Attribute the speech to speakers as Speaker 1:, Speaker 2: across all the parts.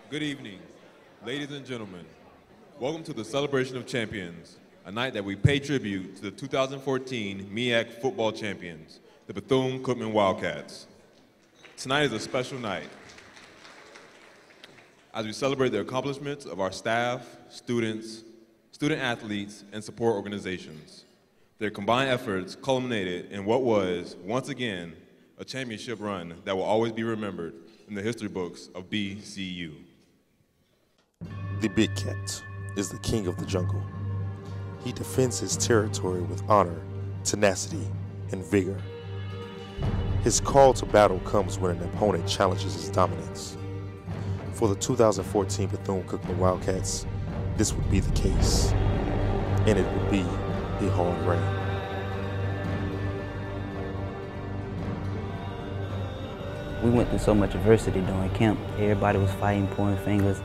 Speaker 1: Good evening, ladies and gentlemen. Welcome to the Celebration of Champions, a night that we pay tribute to the 2014 MEAC football champions, the Bethune-Cookman Wildcats. Tonight is a special night as we celebrate the accomplishments of our staff, students, student athletes, and support organizations. Their combined efforts culminated in what was, once again, a championship run that will always be remembered in the history books of BCU.
Speaker 2: The Big Cat is the king of the jungle. He defends his territory with honor, tenacity, and vigor. His call to battle comes when an opponent challenges his dominance. For the 2014 Bethune-Cookman Wildcats, this would be the case, and it would be a hard reign.
Speaker 3: We went through so much adversity during camp. Everybody was fighting, pointing fingers.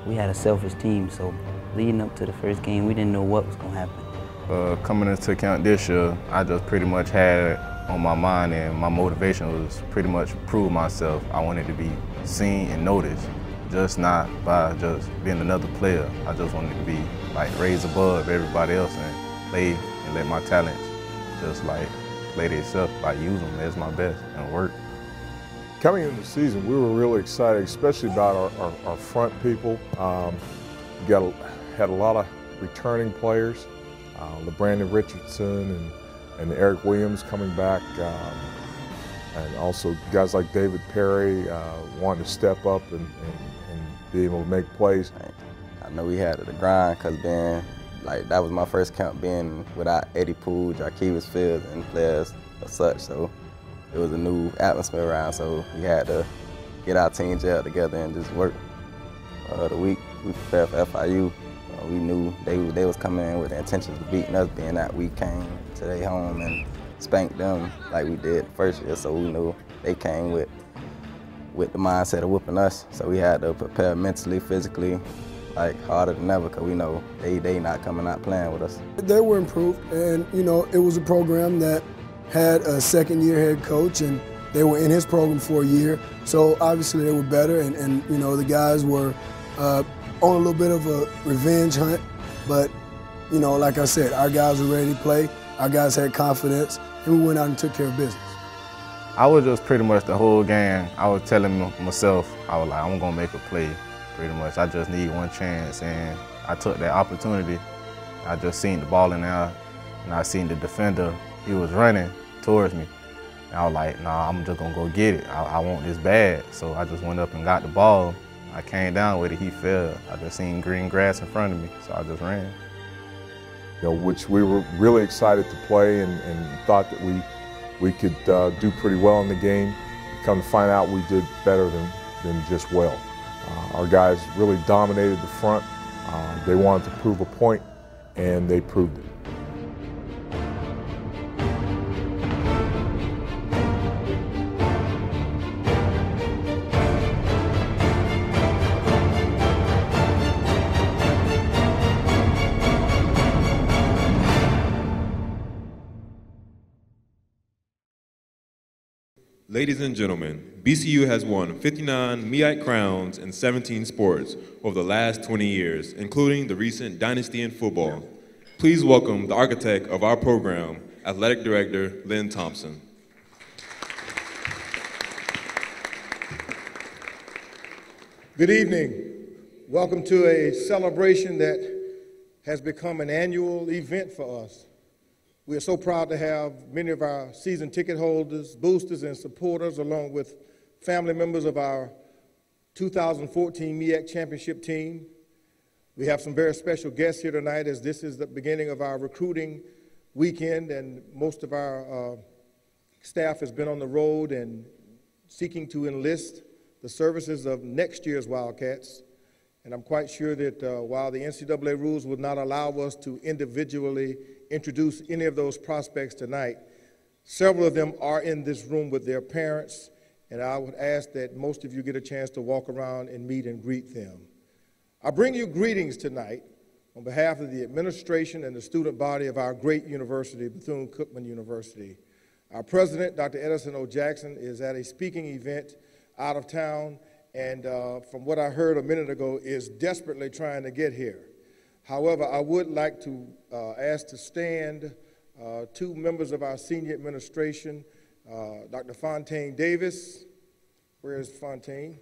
Speaker 3: We had a selfish team, so leading up to the first game, we didn't know what was going to happen.
Speaker 4: Coming into camp this year, I just pretty much had it on my mind, and my motivation was pretty much prove myself. I wanted to be seen and noticed, just not by just being another player. I just wanted to be like raised above everybody else and play and let my talents just like play themselves, like use them as my best and work.
Speaker 5: Coming into the season, we were really excited, especially about our front people. Had a lot of returning players, LeBrandon Richardson and Eric Williams coming back, and also guys like David Perry wanting to step up and be able to make plays.
Speaker 6: I know we had the grind because that was my first camp being without Eddie Poole, Jarkevis Fields, and players as such. So it was a new atmosphere around, so we had to get our team gel together and just work. The week we prepared for FIU, we knew they was coming in with the intentions of beating us, being that we came to their home and spanked them like we did the first year, so we knew they came with the mindset of whooping us. So we had to prepare mentally, physically, like harder than ever, because we know they not coming out playing with us.
Speaker 7: They were improved, and it was a program that had a second-year head coach, and they were in his program for a year. So obviously they were better, and the guys were on a little bit of a revenge hunt. But like I said, our guys were ready to play. Our guys had confidence, and we went out and took care of business.
Speaker 4: I was just pretty much the whole game. I was telling myself, I was like, I'm gonna make a play. Pretty much, I just need one chance, and I took that opportunity. I just seen the ball in there, and I seen the defender. He was running towards me. And I was like, nah, I'm just gonna go get it. I want this bad. So I just went up and got the ball. I came down with it, he fell. I just seen green grass in front of me, so I just ran.
Speaker 5: Which we were really excited to play and thought that we could do pretty well in the game. Come to find out we did better than just well. Our guys really dominated the front. They wanted to prove a point, and they proved it.
Speaker 1: Ladies and gentlemen, BCU has won 59 MEAC crowns in 17 sports over the last 20 years, including the recent dynasty in football. Please welcome the architect of our program, Athletic Director Lynn Thompson.
Speaker 8: Good evening. Welcome to a celebration that has become an annual event for us. We are so proud to have many of our season ticket holders, boosters, and supporters, along with family members of our 2014 MEAC championship team. We have some very special guests here tonight, as this is the beginning of our recruiting weekend, and most of our staff has been on the road and seeking to enlist the services of next year's Wildcats. And I'm quite sure that while the NCAA rules would not allow us to individually introduce any of those prospects tonight, several of them are in this room with their parents, and I would ask that most of you get a chance to walk around and meet and greet them. I bring you greetings tonight on behalf of the administration and the student body of our great university, Bethune-Cookman University. Our president, Dr. Edison O. Jackson, is at a speaking event out of town, and from what I heard a minute ago, is desperately trying to get here. However, I would like to ask to stand two members of our senior administration, Dr. Fontaine Davis. Where is Fontaine?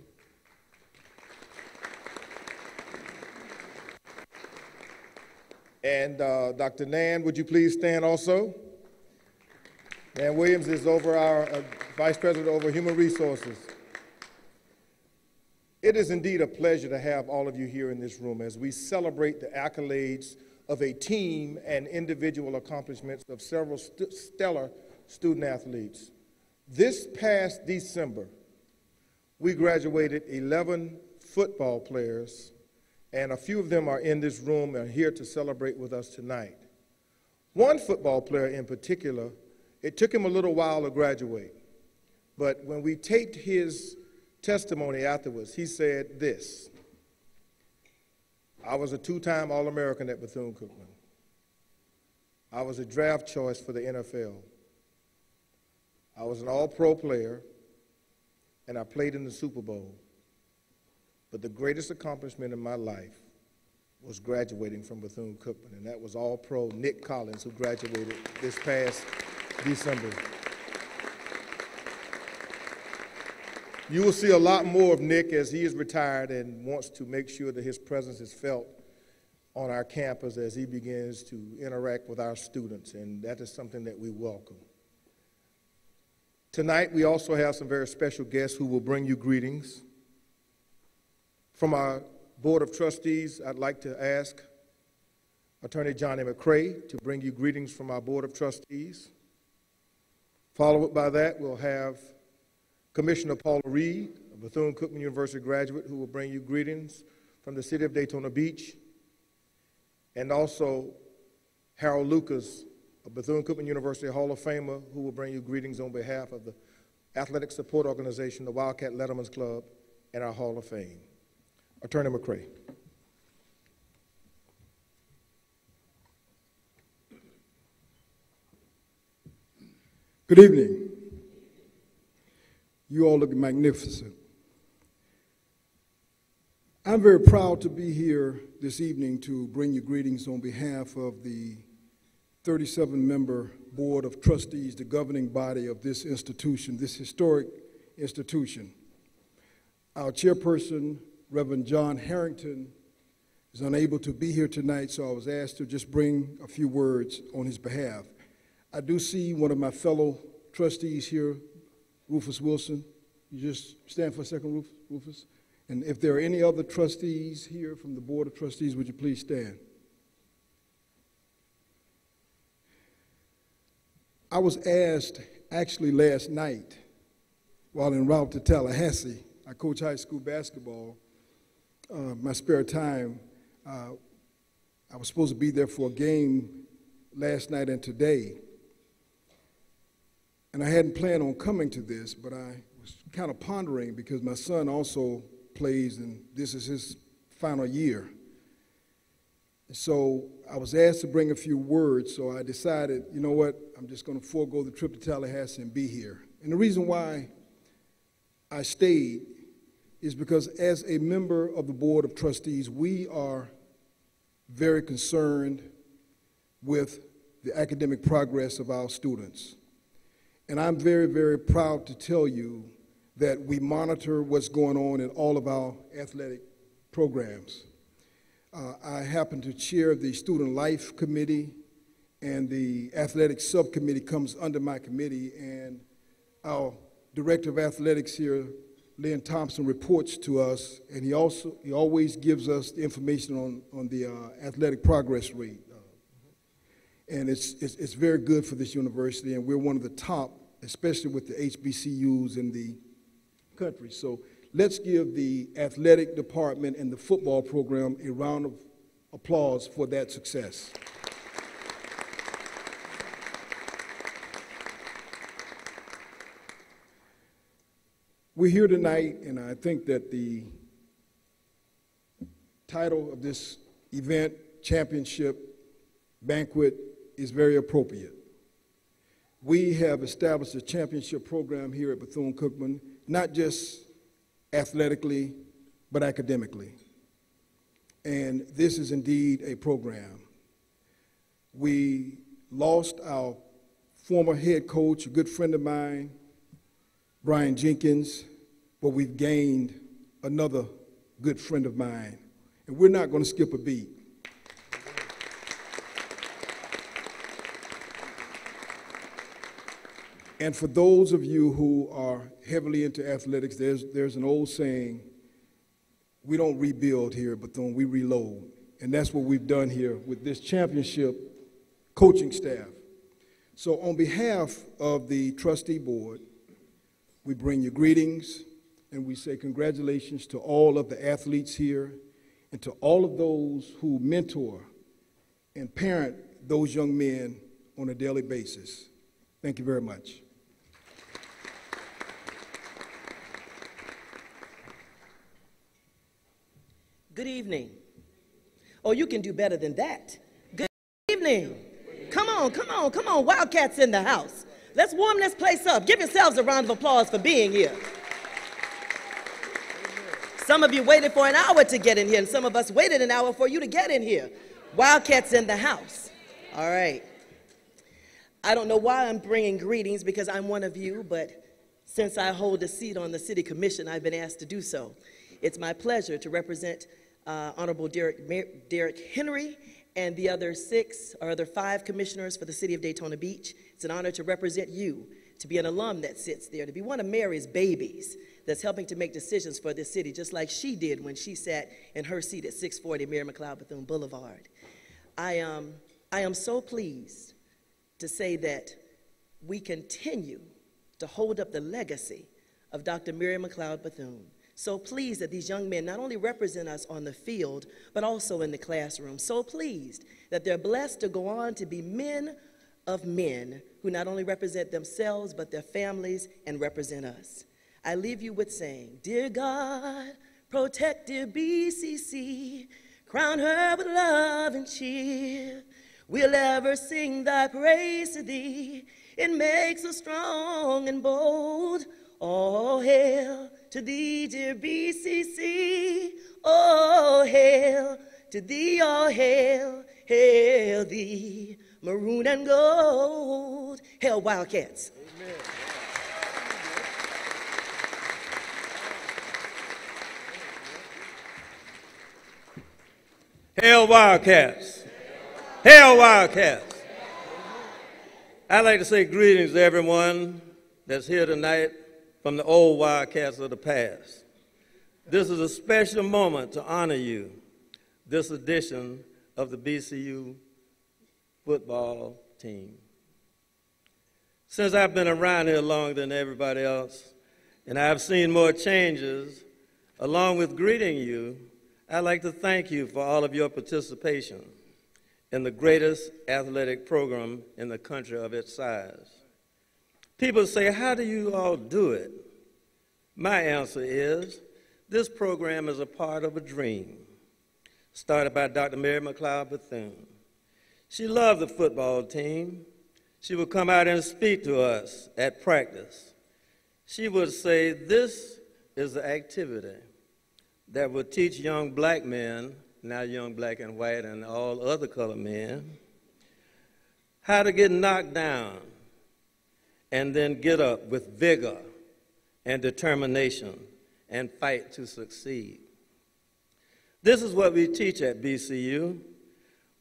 Speaker 8: And Dr. Nan, would you please stand also? Nan Williams is over our Vice President over Human Resources. It is indeed a pleasure to have all of you here in this room as we celebrate the accolades of a team and individual accomplishments of several stellar student athletes. This past December, we graduated 11 football players, and a few of them are in this room and are here to celebrate with us tonight. One football player in particular, it took him a little while to graduate, but when we taped his testimony afterwards, he said this: I was a two-time All-American at Bethune-Cookman. I was a draft choice for the NFL. I was an All-Pro player, and I played in the Super Bowl. But the greatest accomplishment in my life was graduating from Bethune-Cookman, and that was All-Pro Nick Collins, who graduated this past December. You will see a lot more of Nick as he is retired and wants to make sure that his presence is felt on our campus as he begins to interact with our students, and that is something that we welcome. Tonight, we also have some very special guests who will bring you greetings. From our Board of Trustees, I'd like to ask Attorney Johnny McCray to bring you greetings from our Board of Trustees. Followed by that, we'll have Commissioner Paula Reed, a Bethune-Cookman University graduate, who will bring you greetings from the city of Daytona Beach. And also Harold Lucas, a Bethune-Cookman University Hall of Famer, who will bring you greetings on behalf of the athletic support organization, the Wildcat Letterman's Club, and our Hall of Fame. Attorney McCray.
Speaker 9: Good evening. You all look magnificent. I'm very proud to be here this evening to bring you greetings on behalf of the 37-member Board of Trustees, the governing body of this institution, this historic institution. Our chairperson, Reverend John Harrington, is unable to be here tonight, so I was asked to just bring a few words on his behalf. I do see one of my fellow trustees here, Rufus Wilson. You just stand for a second, Rufus. And if there are any other trustees here from the Board of Trustees, would you please stand? I was asked, actually last night, while en route to Tallahassee, I coach high school basketball, my spare time, I was supposed to be there for a game last night and today. And I hadn't planned on coming to this, but I was kind of pondering because my son also plays and this is his final year. So I was asked to bring a few words, so I decided, you know what, I'm just going to forego the trip to Tallahassee and be here. And the reason why I stayed is because as a member of the Board of Trustees, we are very concerned with the academic progress of our students. And I'm very, very proud to tell you that we monitor what's going on in all of our athletic programs. I happen to chair the Student Life Committee, and the Athletics Subcommittee comes under my committee, and our Director of Athletics here, Lynn Thompson, reports to us, and he always gives us the information on the athletic progress rate. And it's very good for this university, and we're one of the top, especially with the HBCUs in the country. So let's give the athletic department and the football program a round of applause for that success. We're here tonight, and I think that the title of this event, Championship Banquet, is very appropriate. We have established a championship program here at Bethune-Cookman, not just athletically, but academically. And this is indeed a program. We lost our former head coach, a good friend of mine, Brian Jenkins, but we've gained another good friend of mine. And we're not going to skip a beat. And for those of you who are heavily into athletics, there's an old saying, we don't rebuild here, but then we reload. And that's what we've done here with this championship coaching staff. So on behalf of the trustee board, we bring you greetings and we say congratulations to all of the athletes here and to all of those who mentor and parent those young men on a daily basis. Thank you very much.
Speaker 10: Good evening. Oh, you can do better than that. Good evening. Come on, come on, come on. Wildcats in the house. Let's warm this place up. Give yourselves a round of applause for being here. Some of you waited for an hour to get in here, and some of us waited an hour for you to get in here. Wildcats in the house. All right. I don't know why I'm bringing greetings, because I'm one of you, but since I hold a seat on the city commission, I've been asked to do so. It's my pleasure to represent Honorable Derek Henry and the other five commissioners for the city of Daytona Beach. It's an honor to represent you, to be an alum that sits there, to be one of Mary's babies that's helping to make decisions for this city, just like she did when she sat in her seat at 640 Mary McLeod Bethune Boulevard. I am so pleased to say that we continue to hold up the legacy of Dr. Mary McLeod Bethune. So pleased that these young men not only represent us on the field, but also in the classroom. So pleased that they're blessed to go on to be men of men who not only represent themselves, but their families and represent us. I leave you with saying, dear God, protect dear BCC, crown her with love and cheer. We'll ever sing thy praise to thee. It makes us strong and bold. All hail to thee, dear BCC. Oh, hail to thee, all hail, hail thee, maroon and gold. Hail Wildcats. Amen.
Speaker 11: Hail Wildcats. Hail Wildcats. I'd like to say greetings to everyone that's here tonight from the old Wildcats of the past. This is a special moment to honor you, this edition of the BCU football team. Since I've been around here longer than everybody else, and I've seen more changes, along with greeting you, I'd like to thank you for all of your participation in the greatest athletic program in the country of its size. People say, how do you all do it? My answer is, this program is a part of a dream started by Dr. Mary McLeod Bethune. She loved the football team. She would come out and speak to us at practice. She would say, this is the activity that will teach young black men, now young black and white and all other colored men, how to get knocked down and then get up with vigor and determination and fight to succeed. This is what we teach at BCU.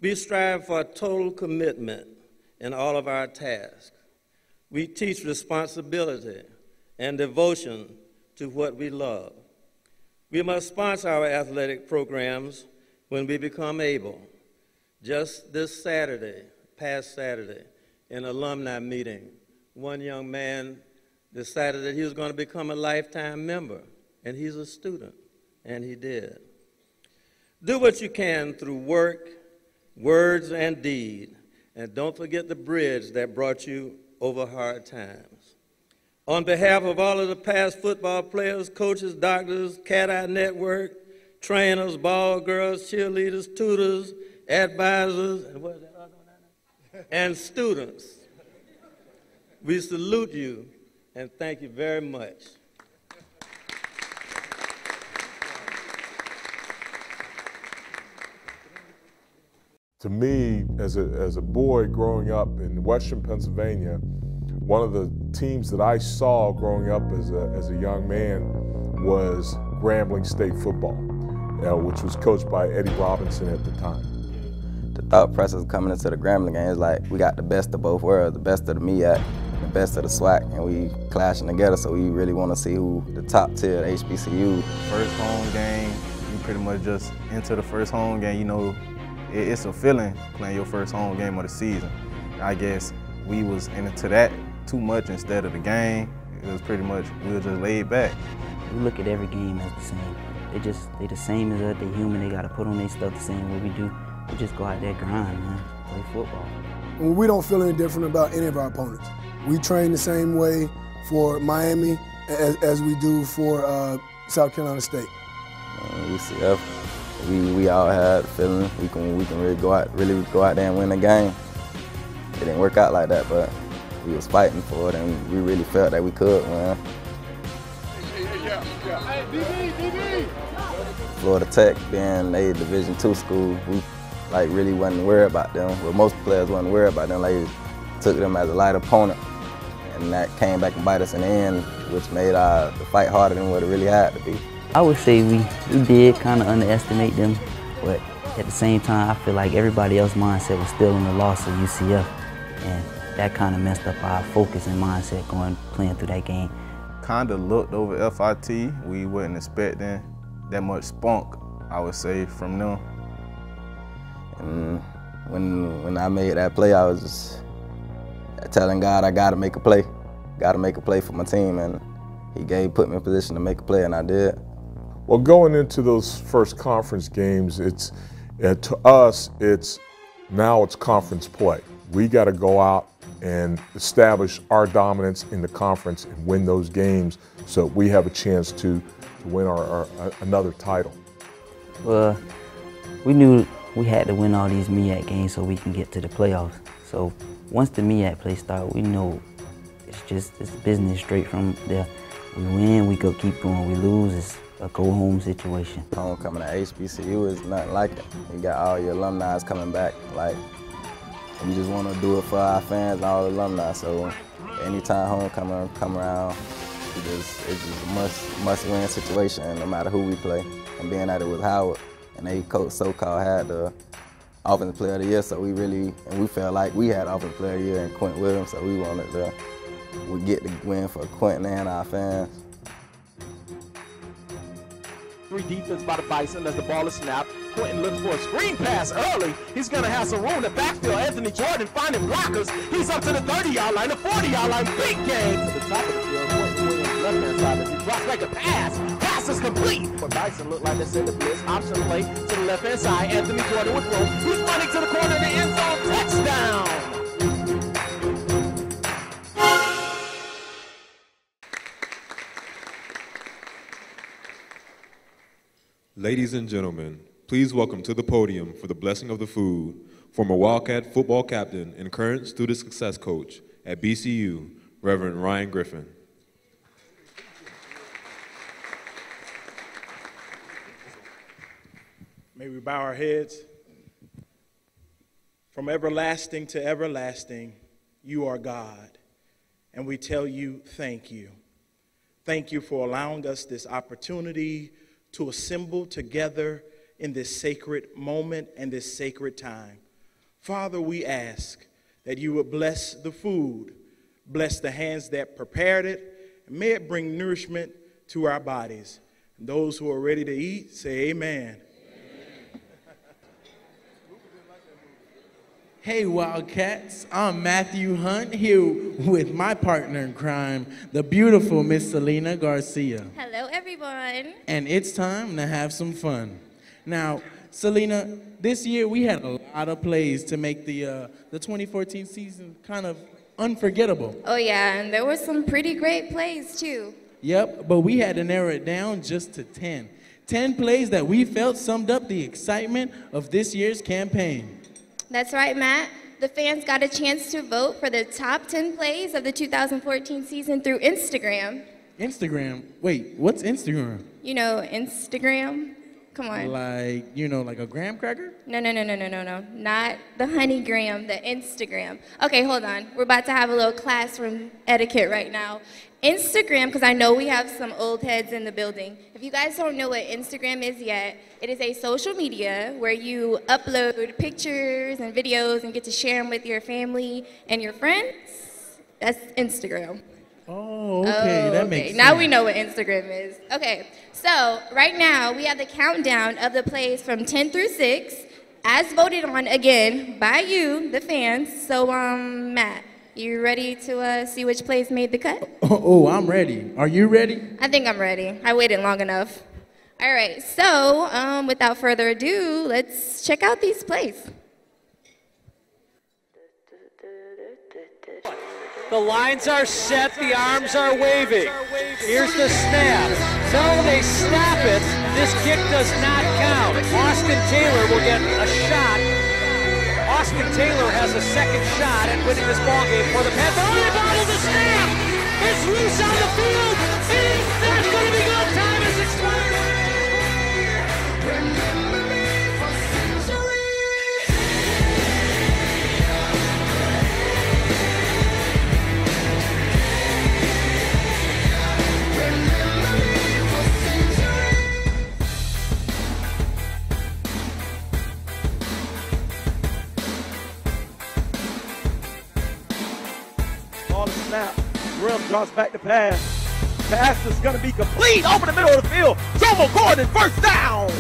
Speaker 11: We strive for a total commitment in all of our tasks. We teach responsibility and devotion to what we love. We must sponsor our athletic programs when we become able. Just this Saturday, past Saturday, in an alumni meeting, one young man decided that he was going to become a lifetime member, and he's a student, and he did. Do what you can through work, words, and deed, and don't forget the bridge that brought you over hard times. On behalf of all of the past football players, coaches, doctors, Cat-Eye Network, trainers, ball girls, cheerleaders, tutors, advisors, and what is that other one? And students, we salute you and thank you very much.
Speaker 5: To me, as a boy growing up in Western Pennsylvania, one of the teams that I saw growing up as a young man was Grambling State football, which was coached by Eddie Robinson at the time.
Speaker 6: The thought process coming into the Grambling game is like we got the best of both worlds, the best of the MEAC, the best of the SWAC, and we clashing together, so we really want to see who the top tier of HBCU.
Speaker 4: First home game, you pretty much just enter the first home game, you know, it's a feeling playing your first home game of the season. I guess we was into that too much instead of the game. It was pretty much, we were just laid back.
Speaker 3: We look at every game as the same. They the same as us, they human, they gotta put on their stuff the same way we do. We just go out there grind, man, play football.
Speaker 7: We don't feel any different about any of our opponents. We train the same way for Miami as we do for South Carolina State.
Speaker 6: UCF, we all had the feeling we can really go out there and win the game. It didn't work out like that, but we was fighting for it, and we really felt that we could win. Florida Tech, being a Division II school, we really wasn't worried about them. Well, most players wasn't worried about them. They took them as a light opponent, and that came back and bite us in the end, which made the fight harder than what it really had to be.
Speaker 3: I would say we did kind of underestimate them, but at the same time, I feel like everybody else's mindset was still on the loss of UCF, and that kind of messed up our focus and mindset playing through that game.
Speaker 4: Kind of looked over FIT. We wasn't expecting that much spunk, I would say, from them.
Speaker 6: And when I made that play, I was just telling God I gotta make a play. Gotta make a play for my team, and He put me in position to make a play, and I did.
Speaker 5: Well, going into those first conference games, to us, now it's conference play. We got to go out and establish our dominance in the conference and win those games so we have a chance to win another title.
Speaker 3: Well, we knew we had to win all these MEAC games so we can get to the playoffs. So once the MEAC play started, we know it's business straight from there. We win, we go keep going. We lose, it's a go-home situation.
Speaker 6: Homecoming at HBCU is nothing like it. You got all your alumni coming back. We just want to do it for our fans and all the alumni. So anytime homecoming come around, it's just a must-win situation, no matter who we play. And being that it was Howard, and they so-called had the Offensive Player of the Year, so we felt like we had Offensive Player of the Year in Quentin Williams, so we wanted to get the win for Quentin and our fans.
Speaker 12: Three defense by the Bison as the ball is snapped. Quentin looks for a screen pass early. He's going to have some room in the backfield. Anthony Jordan finding blockers. He's up to the 30-yard line, the 40-yard line. Big game. To the top of the field, Quentin Williams left-hand side as he drops back a pass. Pass is complete. But Bison look like they send the blitz. Option play to the left-hand side. Anthony Jordan with room. He's running to the corner of the end zone. Touchdown.
Speaker 1: Ladies and gentlemen, please welcome to the podium for the blessing of the food, former Wildcat football captain and current student success coach at BCU, Reverend Ryan Griffin.
Speaker 13: May we bow our heads. From everlasting to everlasting, you are God, and we tell you thank you. Thank you for allowing us this opportunity to assemble together in this sacred moment and this sacred time. Father, we ask that you would bless the food, bless the hands that prepared it, and may it bring nourishment to our bodies. And those who are ready to eat, say amen.
Speaker 14: Hey Wildcats, I'm Matthew Hunt here with my partner in crime, the beautiful Miss Selena Garcia.
Speaker 15: Hello everyone.
Speaker 14: And it's time to have some fun. Now, Selena, this year we had a lot of plays to make the 2014 season kind of unforgettable.
Speaker 15: Oh yeah, and there were some pretty great plays too.
Speaker 14: Yep, but we had to narrow it down just to 10. 10 plays that we felt summed up the excitement of this year's campaign.
Speaker 15: That's right, Matt. The fans got a chance to vote for the top 10 plays of the 2014 season through Instagram.
Speaker 14: Instagram? Wait, what's Instagram?
Speaker 15: You know, Instagram. Come on.
Speaker 14: Like, you know, like a graham cracker?
Speaker 15: No. Not the honey graham, the Instagram. Okay, hold on. We're about to have a little classroom etiquette right now. Instagram, because I know we have some old heads in the building. If you guys don't know what Instagram is yet, it is a social media where you upload pictures and videos and get to share them with your family and your friends. That's Instagram.
Speaker 14: Oh, okay, that makes sense.
Speaker 15: Now we know what Instagram is. Okay, so right now we have the countdown of the plays from 10 through 6, as voted on again by you, the fans. So, Matt, you ready to see which plays made the cut?
Speaker 14: Oh, I'm ready. Are you ready?
Speaker 15: I think I'm ready. I waited long enough. All right, so without further ado, let's check out these plays.
Speaker 16: The lines are set, the arms are waving. Here's the snap. No, they snap it. This kick does not count. Austin Taylor will get a shot. Austin Taylor has a second shot at winning this ballgame for the Panthers. Oh, ball the snap! It's loose on the field. It's not going to be good. Time is expired.
Speaker 12: Snap. Grim draws back the pass. Pass is going to be complete over the middle of the field. Jomo Gordon, first down.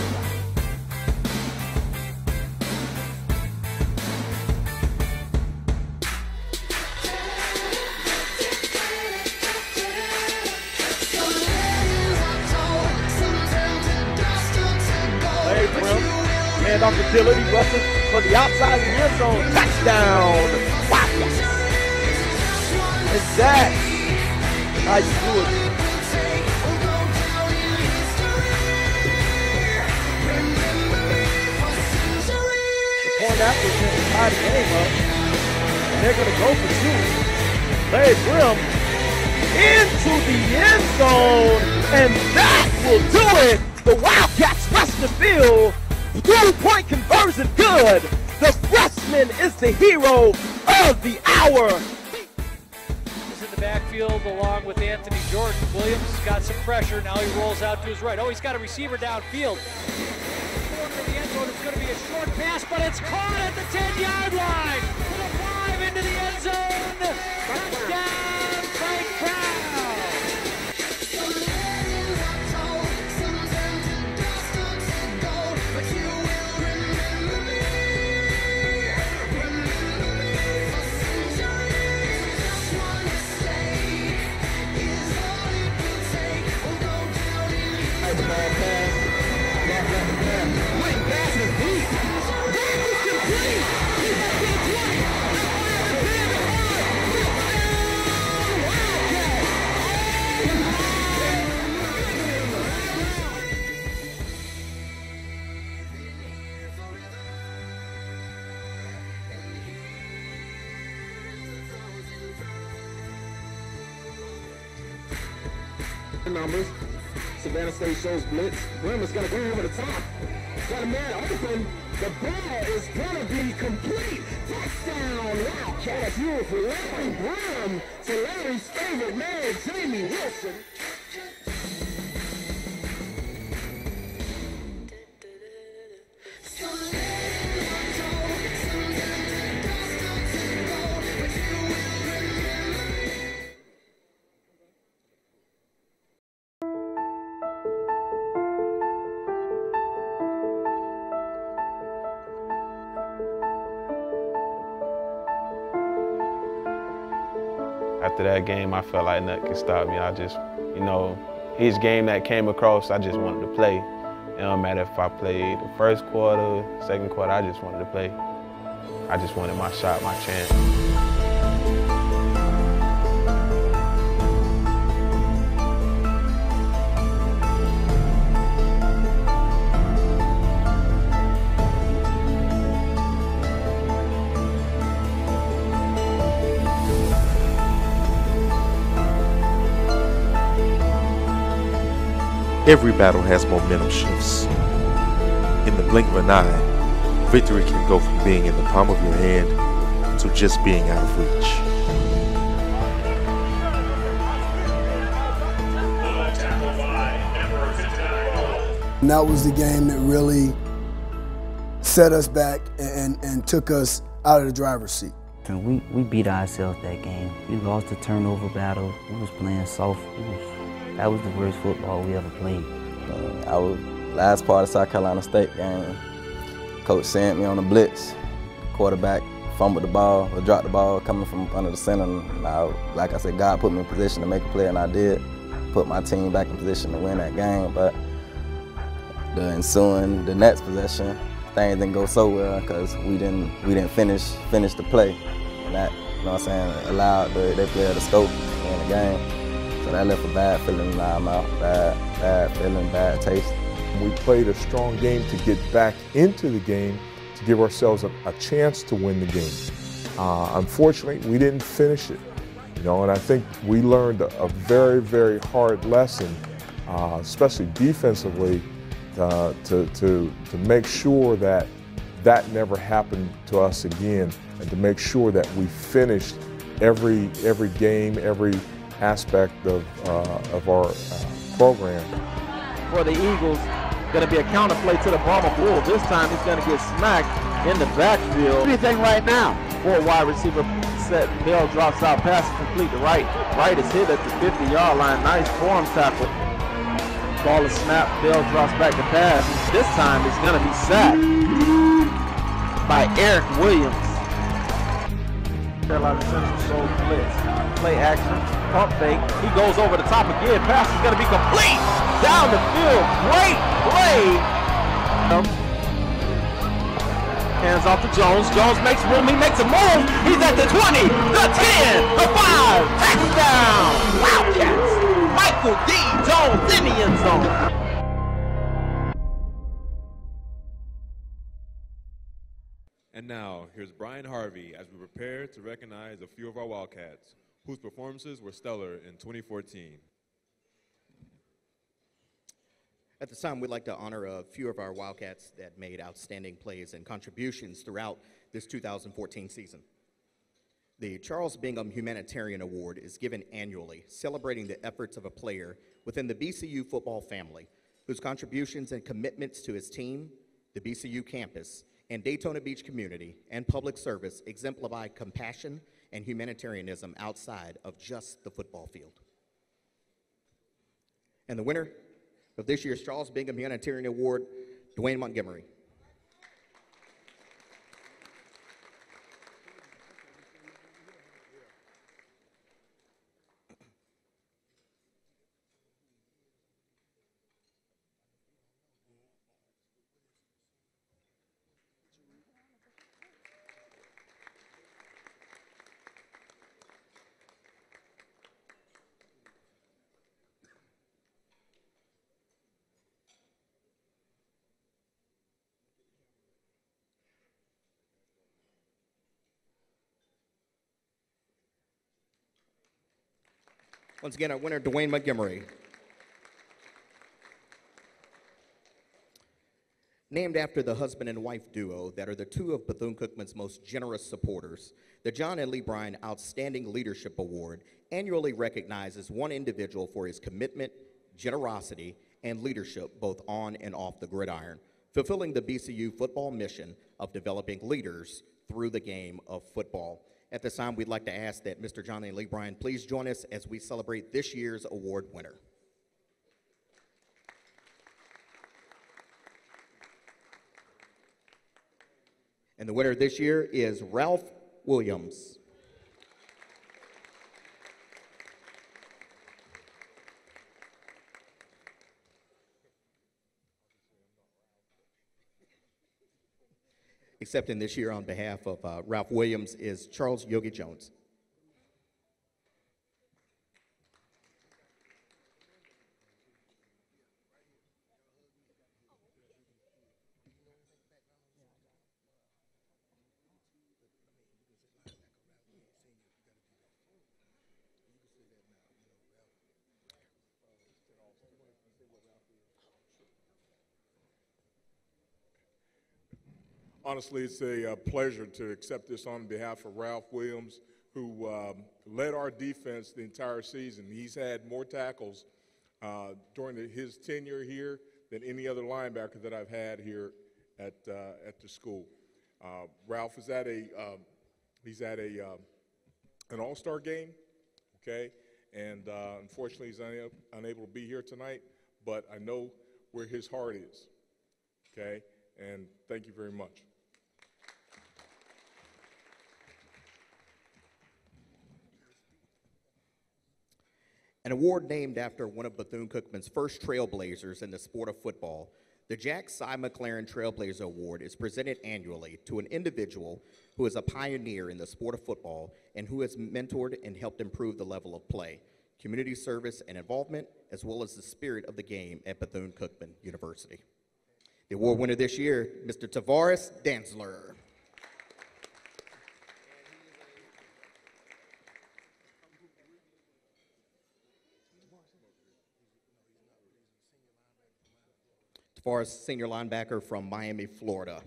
Speaker 12: Hey, Grim. Handoff to Dillard. He rushes for the outside of the end zone. Touchdown. Wow. And that's how you do it. The point after is going to tie the game up. And they're going to go for two. Larry Grimm into the end zone. And that will do it. The Wildcats rush the field. 2-point conversion good. The freshman is the hero of the hour.
Speaker 16: Backfield along with Anthony Jordan. Williams got some pressure. Now he rolls out to his right. Oh, he's got a receiver downfield. Corner of the end zone is going to be a short pass, but it's caught at the 10-yard line. To the 5 into the end zone. Touchdown, Frank Brown.
Speaker 12: Numbers. Savannah State shows blitz. Grimm is going to go over the top. Got a man open. The ball is going to be complete. Touchdown, Wildcat. Beautiful. Larry Grimm to Larry's favorite man, Jamie Wilson.
Speaker 17: After that game, I felt like nothing could stop me. I just, you know, each game that came across, I just wanted to play. It don't matter if I played the first quarter, second quarter, I just wanted to play. I just wanted my shot, my chance.
Speaker 2: Every battle has momentum shifts. In the blink of an eye, victory can go from being in the palm of your hand to just being out of reach.
Speaker 7: And that was the game that really set us back and took us out of the driver's seat.
Speaker 3: And we beat ourselves that game. We lost the turnover battle. We was playing soft. That was the worst football we ever played.
Speaker 6: I was last part of South Carolina State game. Coach sent me on a blitz. Quarterback fumbled the ball or dropped the ball coming from under the center. And like I said, God put me in position to make a play, and I did. Put my team back in position to win that game. But the next possession, things didn't go so well because we didn't finish the play, and that, you know what I'm saying, allowed their player to scope in the game. So that left a bad feeling in our mouth, bad feeling, bad taste.
Speaker 5: We played a strong game to get back into the game to give ourselves a chance to win the game. Unfortunately, we didn't finish it, and I think we learned a very, very hard lesson, especially defensively, to make sure that never happened to us again, and to make sure that we finished every game, every aspect of our program.
Speaker 12: For the Eagles, going to be a counter play to the Brahma Bull. This time he's going to get smacked in the backfield. Anything right now? For wide receiver set, Bell drops out, pass is complete to right. Right is hit at the 50-yard line. Nice form tackle. Ball is snapped, Bell drops back to pass. This time it's going to be sacked by Eric Williams. Carolina Central shows blitz. Play action, pump fake. He goes over the top again. Pass is going to be complete. Down the field. Great play. Hands off to Jones. Jones makes room. He makes a move. He's at the 20, the 10, the 5. Touchdown. Wildcats. Michael D. Jones in the end zone.
Speaker 1: And now, here's Brian Harvey as we prepare to recognize a few of our Wildcats whose performances were stellar in 2014.
Speaker 18: At this time, we'd like to honor a few of our Wildcats that made outstanding plays and contributions throughout this 2014 season. The Charles Bingham Humanitarian Award is given annually, celebrating the efforts of a player within the BCU football family, whose contributions and commitments to his team, the BCU campus, and Daytona Beach community and public service exemplify compassion and humanitarianism outside of just the football field. And the winner of this year's Charles Bingham Humanitarian Award, Dwayne Montgomery. Once again, our winner, Dwayne Montgomery. Named after the husband and wife duo that are the two of Bethune-Cookman's most generous supporters, the John and Lee Bryan Outstanding Leadership Award annually recognizes one individual for his commitment, generosity, and leadership both on and off the gridiron, fulfilling the BCU football mission of developing leaders through the game of football. At this time, we'd like to ask that Mr. John and Lee Bryan please join us as we celebrate this year's award winner. And the winner this year is Ralph Williams. Accepting this year on behalf of Ralph Williams is Charles Yogi Jones.
Speaker 5: Honestly, it's a pleasure to accept this on behalf of Ralph Williams, who led our defense the entire season. He's had more tackles during his tenure here than any other linebacker that I've had here at the school. Ralph is at an all-star game, okay? And unfortunately, he's unable to be here tonight, but I know where his heart is, okay? And thank you very much.
Speaker 18: An award named after one of Bethune-Cookman's first trailblazers in the sport of football, the Jack Cy McLaren Trailblazer Award is presented annually to an individual who is a pioneer in the sport of football and who has mentored and helped improve the level of play, community service and involvement, as well as the spirit of the game at Bethune-Cookman University. The award winner this year, Mr. Tavares Danzler. Tavares, senior linebacker from Miami, Florida.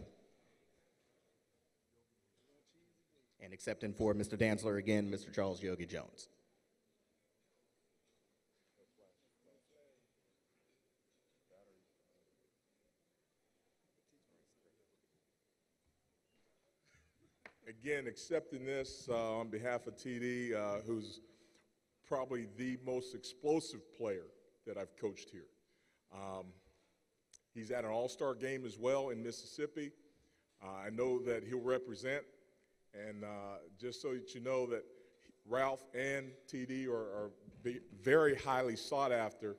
Speaker 18: And accepting for Mr. Danzler again, Mr. Charles Yogi Jones.
Speaker 5: Again, accepting this on behalf of TD, who's probably the most explosive player that I've coached here. He's at an all-star game as well in Mississippi. I know that he'll represent, and just so that you know that Ralph and TD are very highly sought after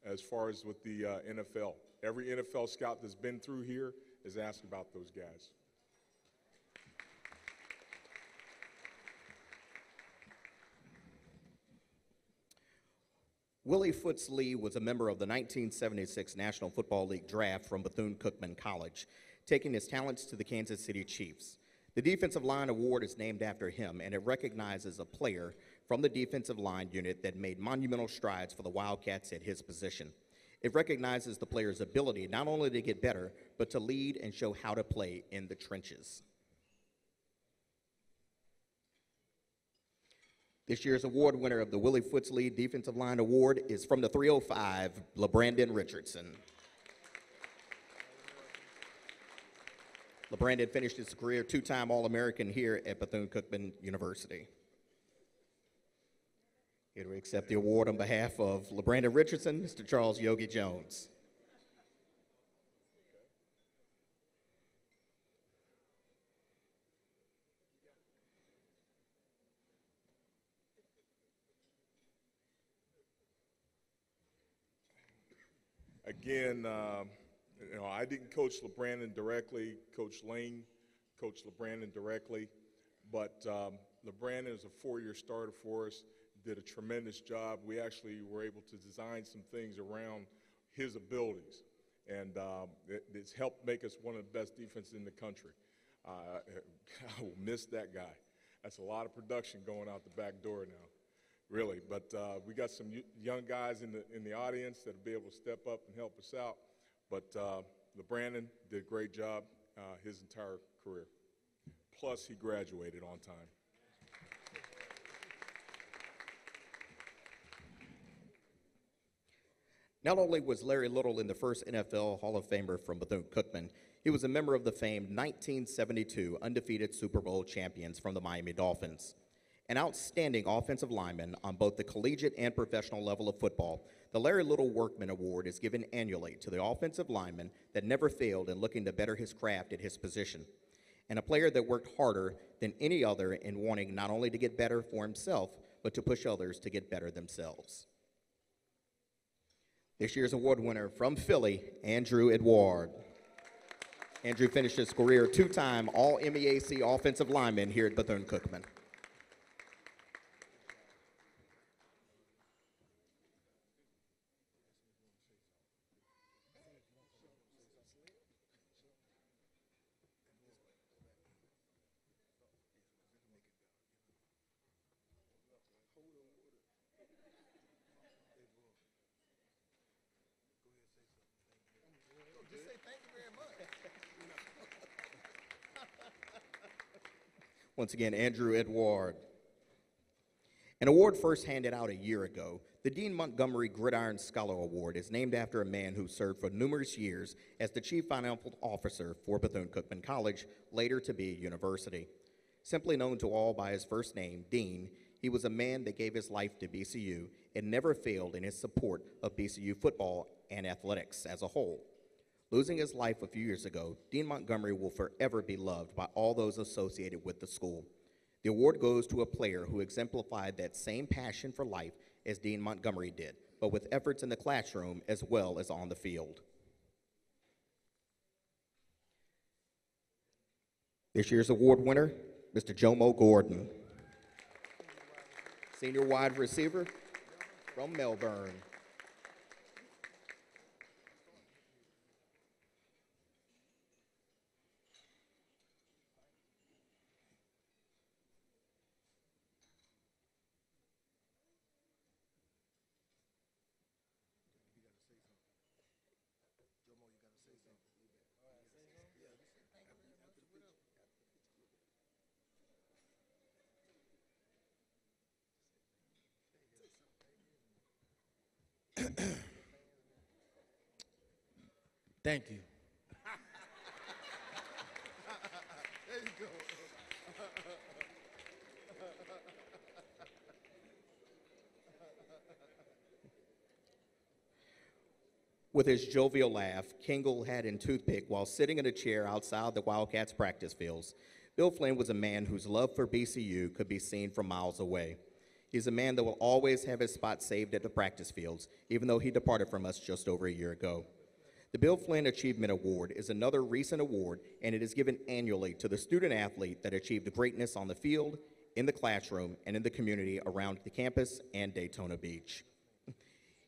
Speaker 5: as far as with the NFL. Every NFL scout that's been through here is asked about those guys.
Speaker 18: Willie Foots Lee was a member of the 1976 National Football League draft from Bethune-Cookman College, taking his talents to the Kansas City Chiefs. The Defensive Line Award is named after him, and it recognizes a player from the defensive line unit that made monumental strides for the Wildcats at his position. It recognizes the player's ability not only to get better, but to lead and show how to play in the trenches. This year's award winner of the Willie Foots Lee Defensive Line Award is from the 305, LeBrandon Richardson. LeBrandon finished his career two-time All-American here at Bethune-Cookman University. Here to accept the award on behalf of LeBrandon Richardson, Mr. Charles Yogi Jones.
Speaker 5: Again, I didn't coach LeBrandon directly. Coach Lane coached LeBrandon directly, but LeBrandon is a four-year starter for us, did a tremendous job. We actually were able to design some things around his abilities, and it's helped make us one of the best defenses in the country. I will miss that guy. That's a lot of production going out the back door now. Really, but we got some young guys in the audience that'll be able to step up and help us out. But LeBrandon did a great job his entire career. Plus, he graduated on time.
Speaker 18: Not only was Larry Little in the first NFL Hall of Famer from Bethune-Cookman, he was a member of the famed 1972 undefeated Super Bowl champions from the Miami Dolphins. An outstanding offensive lineman on both the collegiate and professional level of football, the Larry Little Workman Award is given annually to the offensive lineman that never failed in looking to better his craft at his position, and a player that worked harder than any other in wanting not only to get better for himself, but to push others to get better themselves. This year's award winner from Philly, Andrew Edward. Andrew finished his career two-time All-MEAC offensive lineman here at Bethune-Cookman.
Speaker 8: Just say thank you very much.
Speaker 18: Once again, Andrew Edward. An award first handed out a year ago, the Dean Montgomery Gridiron Scholar Award is named after a man who served for numerous years as the Chief Financial Officer for Bethune-Cookman College, later to be a university. Simply known to all by his first name, Dean, he was a man that gave his life to BCU and never failed in his support of BCU football and athletics as a whole. Losing his life a few years ago, Dean Montgomery will forever be loved by all those associated with the school. The award goes to a player who exemplified that same passion for life as Dean Montgomery did, but with efforts in the classroom as well as on the field. This year's award winner, Mr. Jomo Gordon, senior wide receiver from Melbourne.
Speaker 14: Thank you.
Speaker 8: There you go.
Speaker 18: With his jovial laugh, Kingle hat and toothpick while sitting in a chair outside the Wildcats practice fields, Bill Flynn was a man whose love for BCU could be seen from miles away. He's a man that will always have his spot saved at the practice fields, even though he departed from us just over a year ago. The Bill Flynn Achievement Award is another recent award, and it is given annually to the student athlete that achieved greatness on the field, in the classroom, and in the community around the campus and Daytona Beach.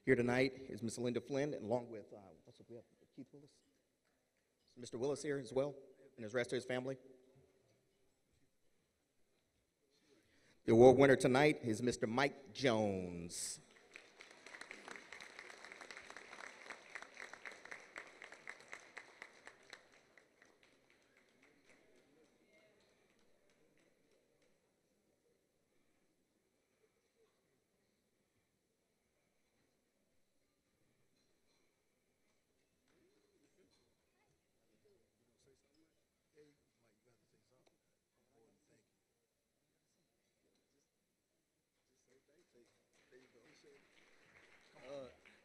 Speaker 18: Here tonight is Ms. Linda Flynn, and along with, also we have Keith Willis. Is Mr. Willis here as well, and his rest of his family. The award winner tonight is Mr. Mike Jones.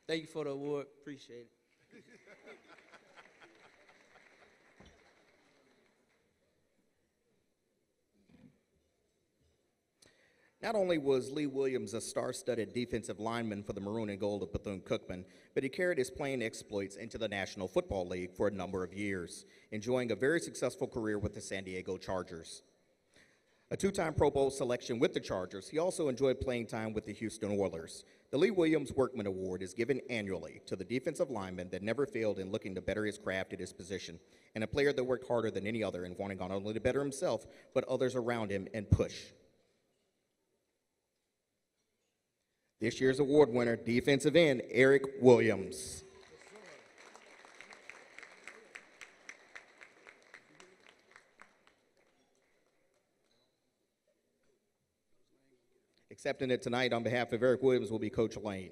Speaker 14: Thank you for the award. Appreciate it.
Speaker 18: Not only was Lee Williams a star-studded defensive lineman for the Maroon and Gold of Bethune-Cookman, but he carried his playing exploits into the National Football League for a number of years, enjoying a very successful career with the San Diego Chargers. A two-time Pro Bowl selection with the Chargers, he also enjoyed playing time with the Houston Oilers. The Lee Williams Workman Award is given annually to the defensive lineman that never failed in looking to better his craft at his position, and a player that worked harder than any other in wanting not only to better himself, but others around him and push. This year's award winner, defensive end, Eric Williams. Accepting it tonight on behalf of Eric Williams will be Coach Lane.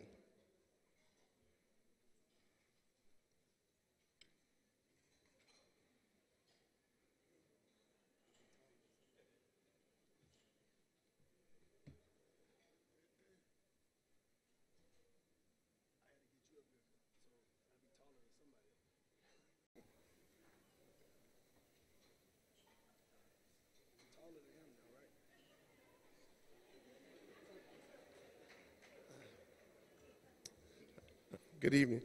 Speaker 19: Good evening.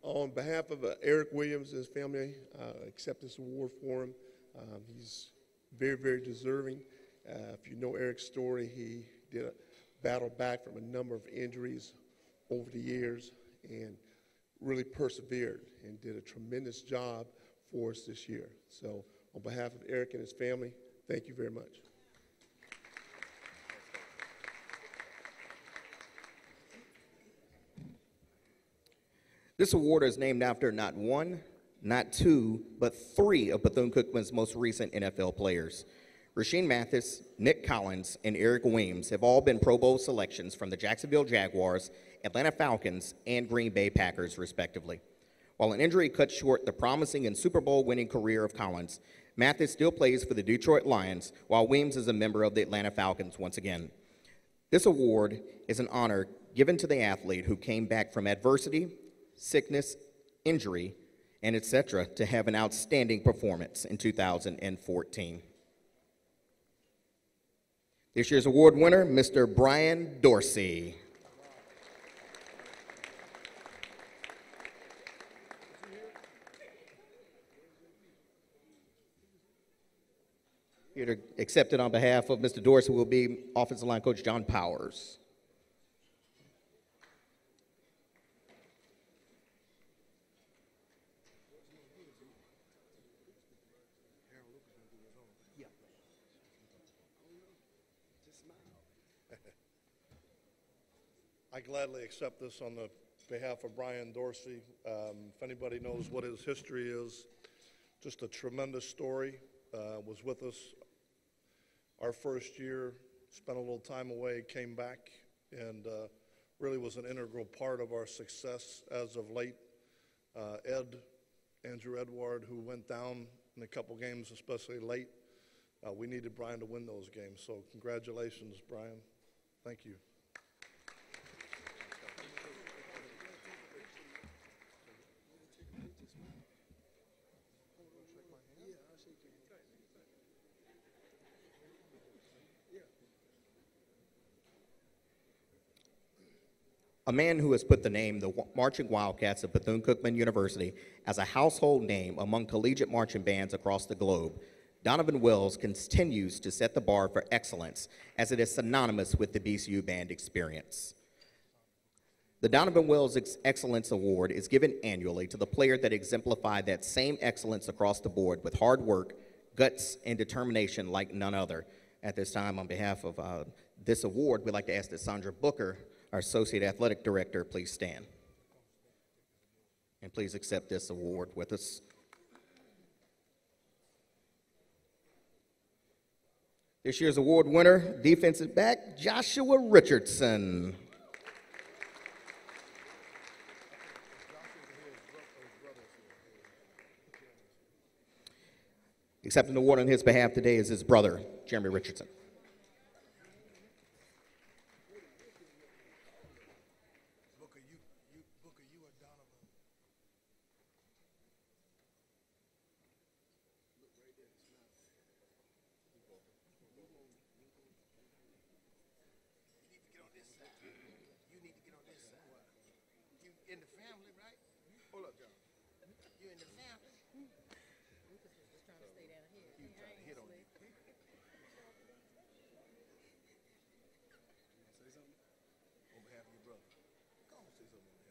Speaker 19: On behalf of Eric Williams and his family, accept this award for him. He's very, very deserving. If you know Eric's story, he did a battle back from a number of injuries over the years and really persevered and did a tremendous job for us this year. So on behalf of Eric and his family, thank you very much.
Speaker 18: This award is named after not one, not two, but three of Bethune-Cookman's most recent NFL players. Rasheem Mathis, Nick Collins, and Eric Weems have all been Pro Bowl selections from the Jacksonville Jaguars, Atlanta Falcons, and Green Bay Packers, respectively. While an injury cut short the promising and Super Bowl winning career of Collins, Mathis still plays for the Detroit Lions, while Weems is a member of the Atlanta Falcons once again. This award is an honor given to the athlete who came back from adversity, sickness, injury, and etc. to have an outstanding performance in 2014. This year's award winner, Mr. Brian Dorsey. Here to accept it on behalf of Mr. Dorsey will be offensive line coach John Powers.
Speaker 20: I gladly accept this on the behalf of Brian Dorsey. If anybody knows what his history is, just a tremendous story. Was with us our first year, spent a little time away, came back, and really was an integral part of our success as of late. Andrew Edward, who went down in a couple games, especially late, we needed Brian to win those games. So congratulations, Brian. Thank you.
Speaker 18: A man who has put the name the Marching Wildcats of Bethune-Cookman University as a household name among collegiate marching bands across the globe, Donovan Wells continues to set the bar for excellence as it is synonymous with the BCU band experience. The Donovan Wells Excellence Award is given annually to the player that exemplified that same excellence across the board with hard work, guts, and determination like none other. At this time, on behalf of this award, we'd like to ask that Sandra Booker, our Associate Athletic Director, please stand. And please accept this award with us. This year's award winner, defensive back, Joshua Richardson. Accepting the award on his behalf today is his brother, Jeremy Richardson.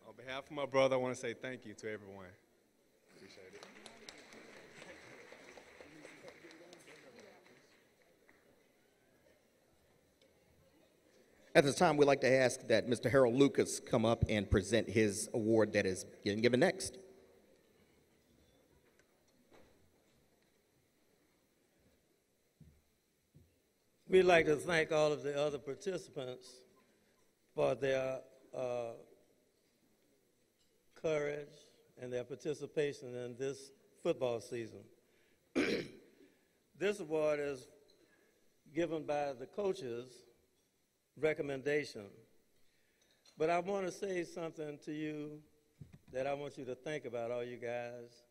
Speaker 21: On behalf of my brother, I want to say thank you to everyone. Appreciate it.
Speaker 18: At this time, we'd like to ask that Mr. Harold Lucas come up and present his award that is getting given next.
Speaker 11: We'd like to thank all of the other participants for their courage and their participation in this football season. This award is given by the coaches' recommendation. But I want to say something to you that I want you to think about, all you guys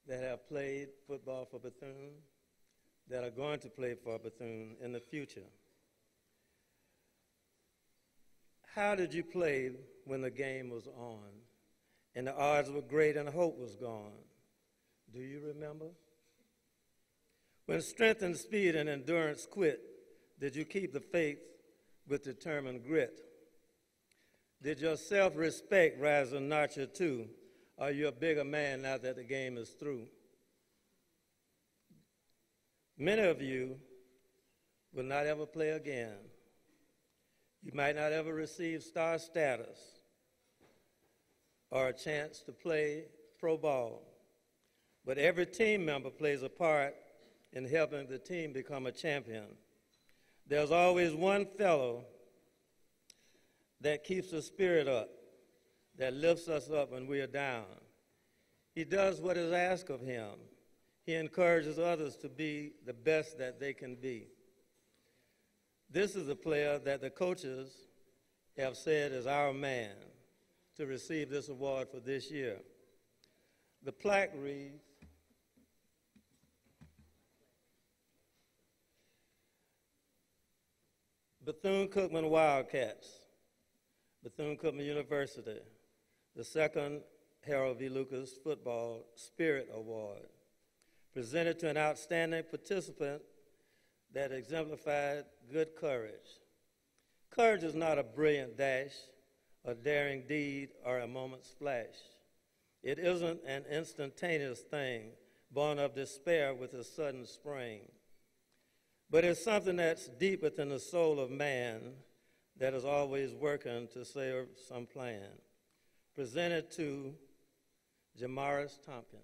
Speaker 11: that have played football for Bethune, that are going to play for Bethune in the future. How did you play when the game was on and the odds were great and hope was gone? Do you remember? When strength and speed and endurance quit, did you keep the faith with determined grit? Did your self-respect rise a notch or two? Are you a bigger man now that the game is through? Many of you will not ever play again. You might not ever receive star status or a chance to play pro ball. But every team member plays a part in helping the team become a champion. There's always one fellow that keeps the spirit up, that lifts us up when we are down. He does what is asked of him. He encourages others to be the best that they can be. This is a player that the coaches have said is our man to receive this award for this year. The plaque reads, Bethune-Cookman Wildcats, Bethune-Cookman University, the second Harold V. Lucas Football Spirit Award, presented to an outstanding participant that exemplified good courage. Courage is not a brilliant dash, a daring deed, or a moment's flash. It isn't an instantaneous thing, born of despair with a sudden spring. But it's something that's deep within the soul of man that is always working to serve some plan. Presented to Jamaris Tompkins.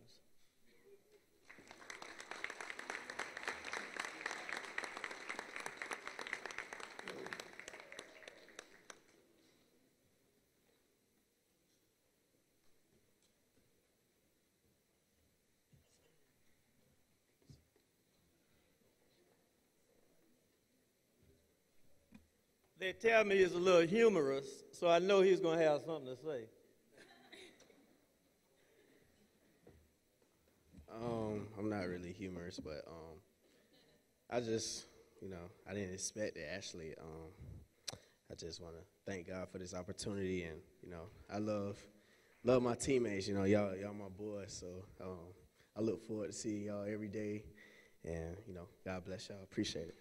Speaker 11: They tell me he's a little humorous, so I know he's going to have something to say.
Speaker 9: I'm not really humorous, but I just, I didn't expect it, actually. I just want to thank God for this opportunity, and, I love my teammates, y'all my boys, so I look forward to seeing y'all every day, and, God bless y'all. Appreciate it.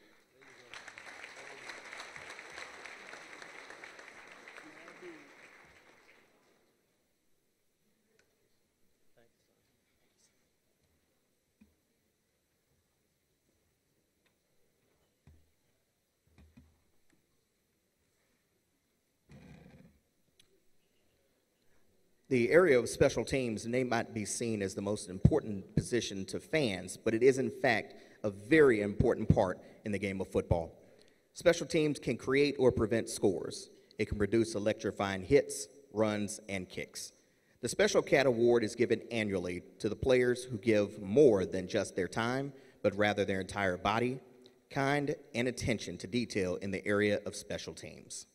Speaker 18: The area of special teams may not be seen as the most important position to fans, but it is in fact a very important part in the game of football. Special teams can create or prevent scores. It can produce electrifying hits, runs, and kicks. The Special Cat Award is given annually to the players who give more than just their time, but rather their entire body, kind, and attention to detail in the area of special teams.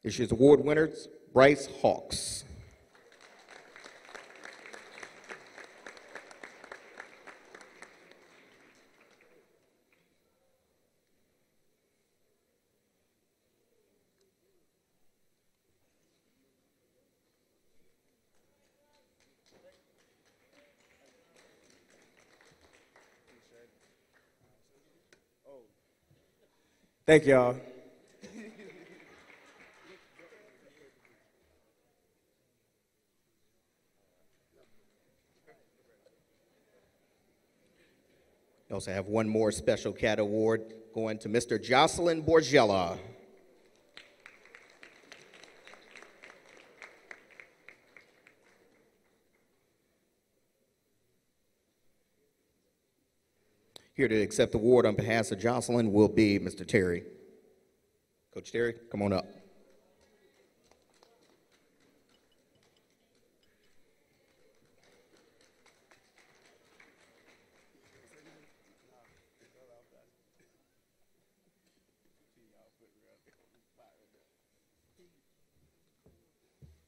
Speaker 18: This year's award winners, Bryce Hawks.
Speaker 22: Thank y'all.
Speaker 18: We also have one more Special Cat Award going to Mr. Jocelyn Borgella. Here to accept the award on behalf of Jocelyn will be Mr. Terry. Coach Terry, come on up.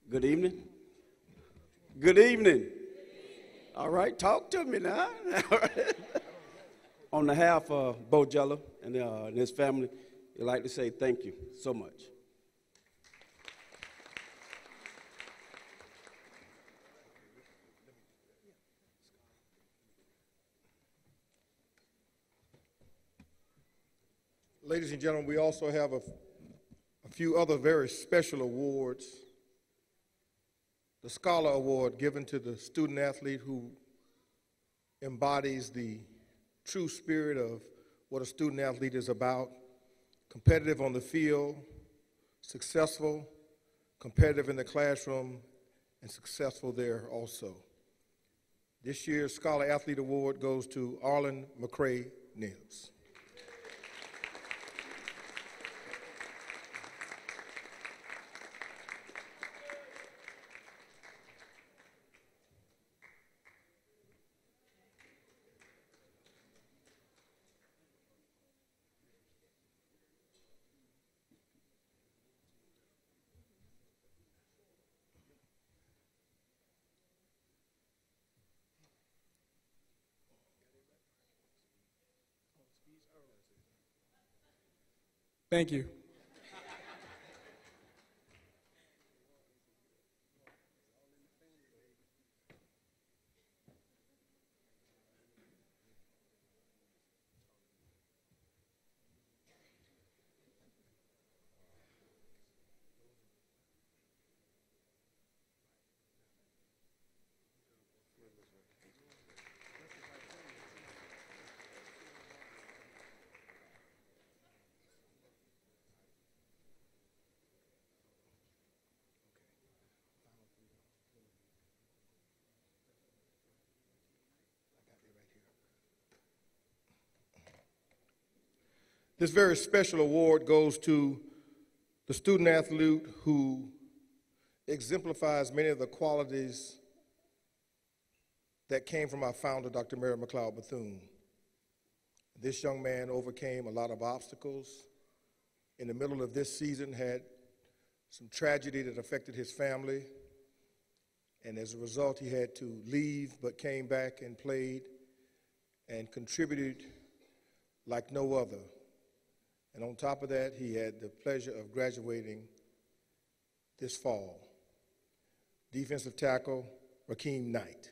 Speaker 23: Good evening. Good evening. All right, talk to me now. On behalf of Borgella and his family, I'd like to say thank you so much.
Speaker 8: Ladies and gentlemen, we also have a few other very special awards. The Scholar Award given to the student athlete who embodies the true spirit of what a student athlete is about: competitive on the field, successful, competitive in the classroom, and successful there also. This year's Scholar Athlete Award goes to Arlen McCray Nibbs.
Speaker 4: Thank you.
Speaker 8: This very special award goes to the student athlete who exemplifies many of the qualities that came from our founder, Dr. Mary McLeod Bethune. This young man overcame a lot of obstacles. In the middle of this season, had some tragedy that affected his family, and as a result, he had to leave, but came back and played and contributed like no other. And on top of that, he had the pleasure of graduating this fall. Defensive tackle, Rakeem Knight.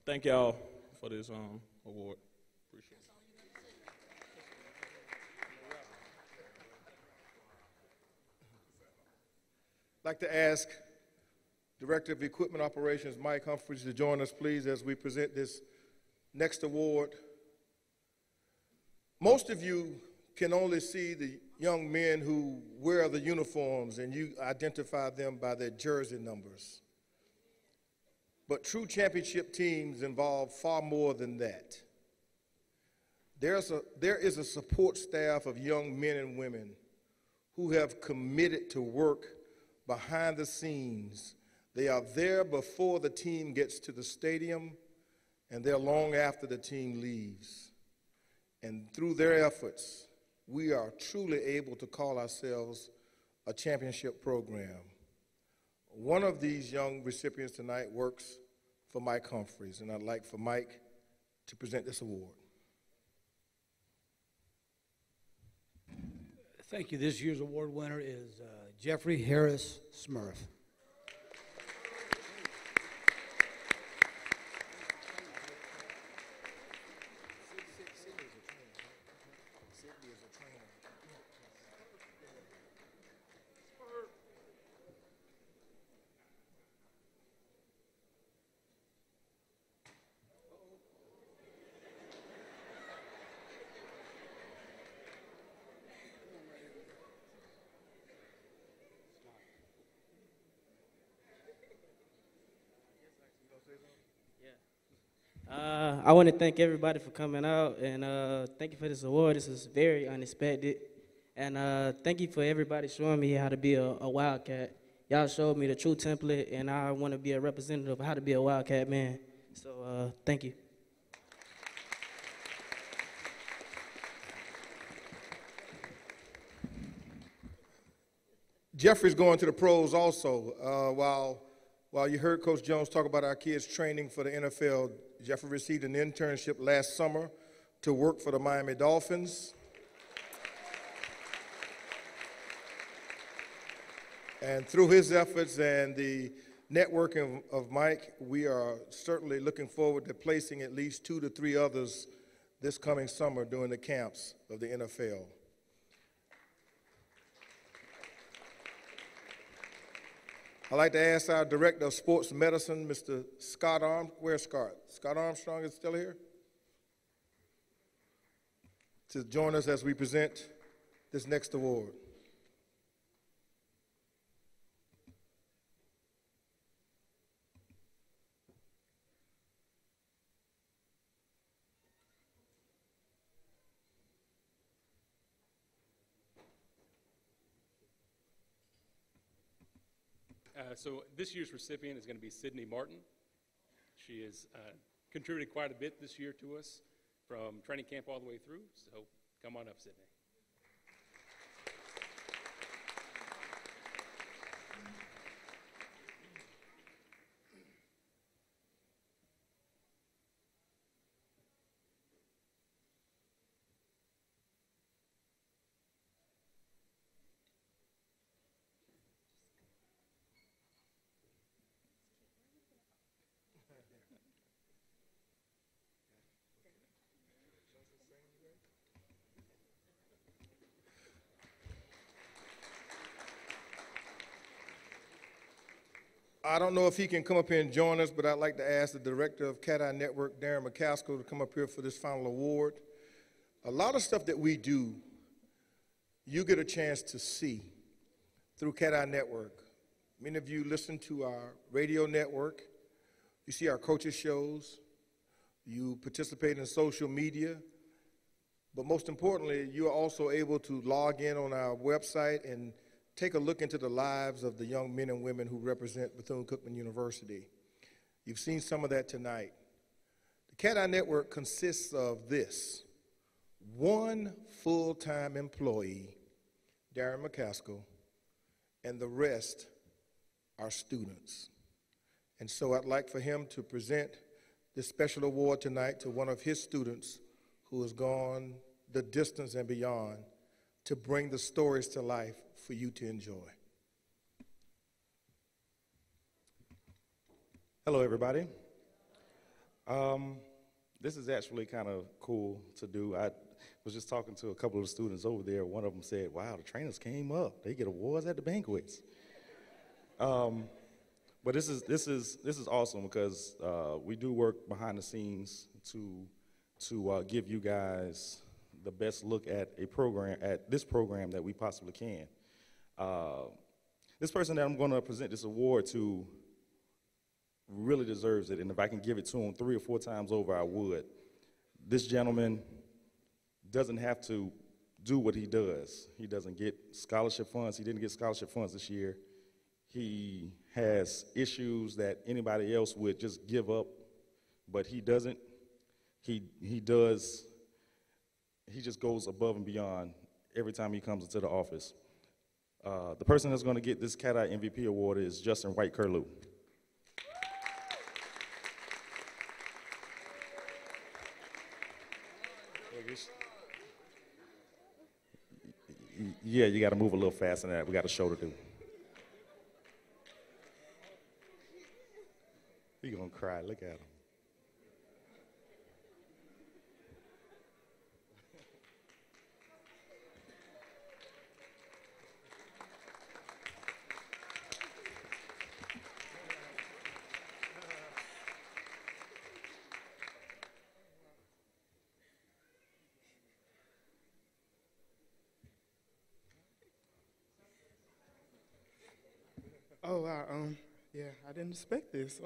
Speaker 4: Thank y'all for this award. Appreciate it.
Speaker 8: I'd like to ask Director of Equipment Operations, Mike Humphreys, to join us, please, as we present this next award. Most of you can only see the young men who wear the uniforms, and you identify them by their jersey numbers. But true championship teams involve far more than that. There is a support staff of young men and women who have committed to work behind the scenes. They are there before the team gets to the stadium, and they're long after the team leaves. And through their efforts, we are truly able to call ourselves a championship program. One of these young recipients tonight works for Mike Humphreys, and I'd like for Mike to present this award.
Speaker 10: Thank you. This year's award winner is Jeffrey Harris Smurf.
Speaker 22: I want to thank everybody for coming out, and thank you for this award. This is very unexpected, and thank you for everybody showing me how to be a Wildcat. Y'all showed me the true template, and I want to be a representative of how to be a Wildcat man. So thank you.
Speaker 8: Jeffrey's going to the pros also. While you heard Coach Jones talk about our kids training for the NFL, Jeffrey received an internship last summer to work for the Miami Dolphins. And through his efforts and the networking of Mike, we are certainly looking forward to placing at least 2 to 3 others this coming summer during the camps of the NFL. I'd like to ask our Director of Sports Medicine, Mr. Scott Armstrong. Where's Scott? Scott Armstrong is still here? To join us as we present this next award.
Speaker 13: So this year's recipient is going to be Sydney Martin. She has contributed quite a bit this year to us from training camp all the way through. So come on up, Sydney.
Speaker 8: I don't know if he can come up here and join us, but I'd like to ask the Director of Cat Eye Network, Darren McCaskill, to come up here for this final award. A lot of stuff that we do, you get a chance to see through Cat Eye Network. Many of you listen to our radio network. You see our coaches' shows. You participate in social media. But most importantly, you are also able to log in on our website and take a look into the lives of the young men and women who represent Bethune-Cookman University. You've seen some of that tonight. The Cat Eye Network consists of this: 1 full-time employee, Darren McCaskill, and the rest are students. And so I'd like for him to present this special award tonight to one of his students who has gone the distance and beyond to bring the stories to life for you to enjoy.
Speaker 15: Hello, everybody. This is actually kind of cool to do. I was just talking to a couple of the students over there. One of them said, "Wow, the trainers came up. They get awards at the banquets." But this is awesome because we do work behind the scenes to give you guys the best look at this program that we possibly can. This person that I'm going to present this award to really deserves it, and if I can give it to him 3 or 4 times over, I would. This gentleman doesn't have to do what he does. He doesn't get scholarship funds. He didn't get scholarship funds this year. He has issues that anybody else would just give up, but he doesn't. He just goes above and beyond every time he comes into the office. The person that's going to get this Cat Eye MVP award is Justin White-Curlew. Yeah, you got to move a little faster than that. We got a show to do. He's going to cry. Look at him.
Speaker 16: Oh, wow, yeah, I didn't expect this.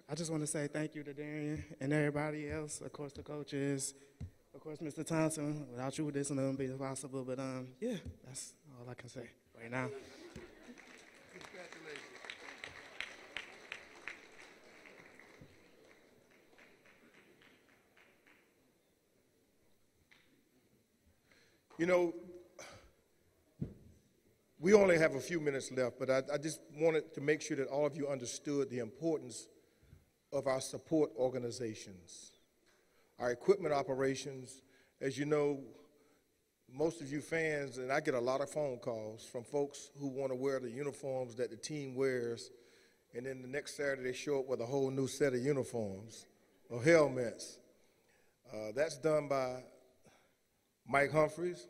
Speaker 16: I just want to say thank you to Darian and everybody else, of course the coaches, of course Mr. Thompson. Without you, this wouldn't be possible, but yeah, that's all I can say right now.
Speaker 8: You know, we only have a few minutes left, but I just wanted to make sure that all of you understood the importance of our support organizations. Our equipment operations, as you know, most of you fans, and I get a lot of phone calls from folks who want to wear the uniforms that the team wears, and then the next Saturday they show up with a whole new set of uniforms or helmets. That's done by Mike Humphreys.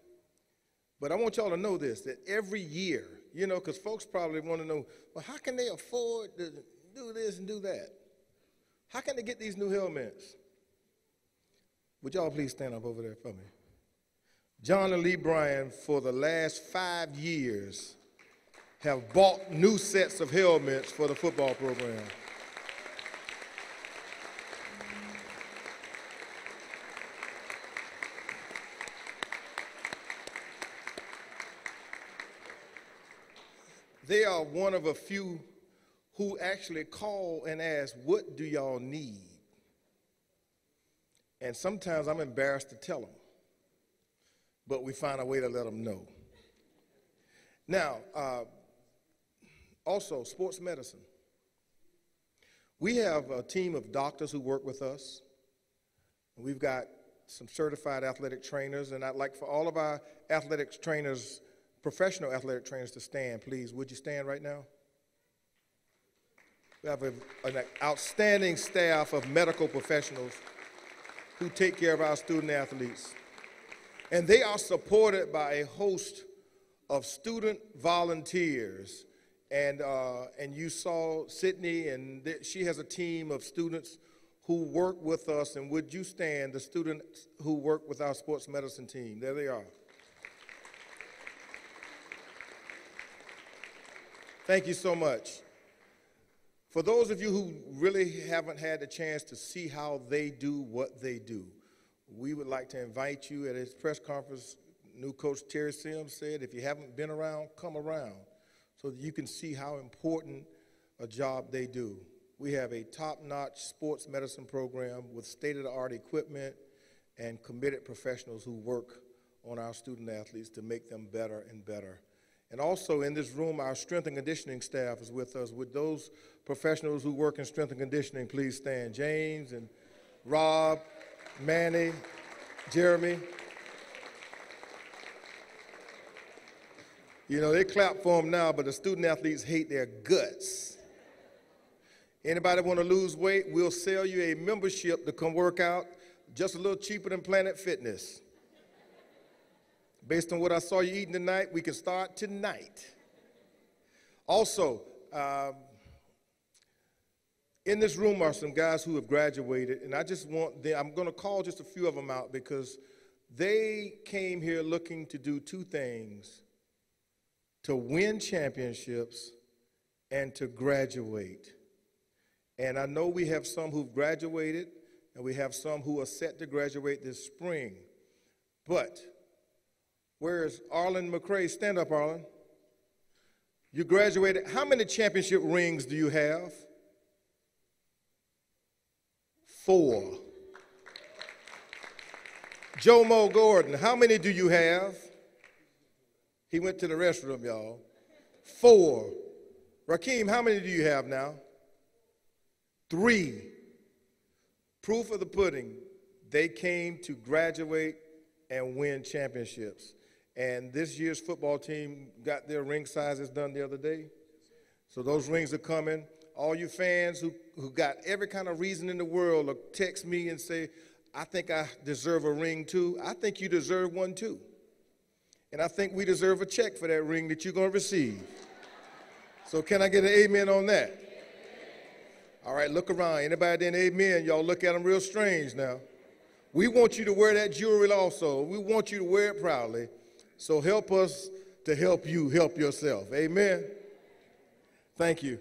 Speaker 8: But I want y'all to know this, that every year, you know, because folks probably want to know, well, how can they afford to do this and do that? How can they get these new helmets? Would y'all please stand up over there for me? John and Lee Bryan, for the last 5 years, have bought new sets of helmets for the football program. They are one of a few who actually call and ask, what do y'all need? And sometimes I'm embarrassed to tell them, but we find a way to let them know. Now, also sports medicine. We have a team of doctors who work with us. We've got some certified athletic trainers, and I'd like for all of our athletic trainers, professional athletic trainers, to stand, please. Would you stand right now? We have an outstanding staff of medical professionals who take care of our student athletes. And they are supported by a host of student volunteers. And you saw Sydney, and she has a team of students who work with us. And would you stand, the students who work with our sports medicine team? There they are. Thank you so much. For those of you who really haven't had the chance to see how they do what they do, we would like to invite you at his press conference. New coach Terry Sims said, if you haven't been around, come around so that you can see how important a job they do. We have a top-notch sports medicine program with state-of-the-art equipment and committed professionals who work on our student athletes to make them better and better. And also in this room, our strength and conditioning staff is with us. With those professionals who work in strength and conditioning, please stand. James and Rob, Manny, Jeremy. You know, they clap for them now, but the student athletes hate their guts. Anybody want to lose weight, we'll sell you a membership to come work out, just a little cheaper than Planet Fitness. Based on what I saw you eating tonight, we can start tonight. Also, in this room are some guys who have graduated, and I just want them, I'm going to call just a few of them out because they came here looking to do two things: to win championships and to graduate. And I know we have some who've graduated, and we have some who are set to graduate this spring. But where's Arlen McCrae? Stand up, Arlen. You graduated. How many championship rings do you have? 4. Joe Mo Gordon, how many do you have? He went to the restroom, y'all. 4. Rakeem, how many do you have now? 3. Proof of the pudding. They came to graduate and win championships. And this year's football team got their ring sizes done the other day. So those rings are coming. All you fans who got every kind of reason in the world to text me and say, I think I deserve a ring too. I think you deserve one too. And I think we deserve a check for that ring that you're going to receive. So can I get an amen on that? All right, look around. Anybody in amen? Y'all look at them real strange now. We want you to wear that jewelry also. We want you to wear it proudly. So help us to help you help yourself. Amen. Thank you.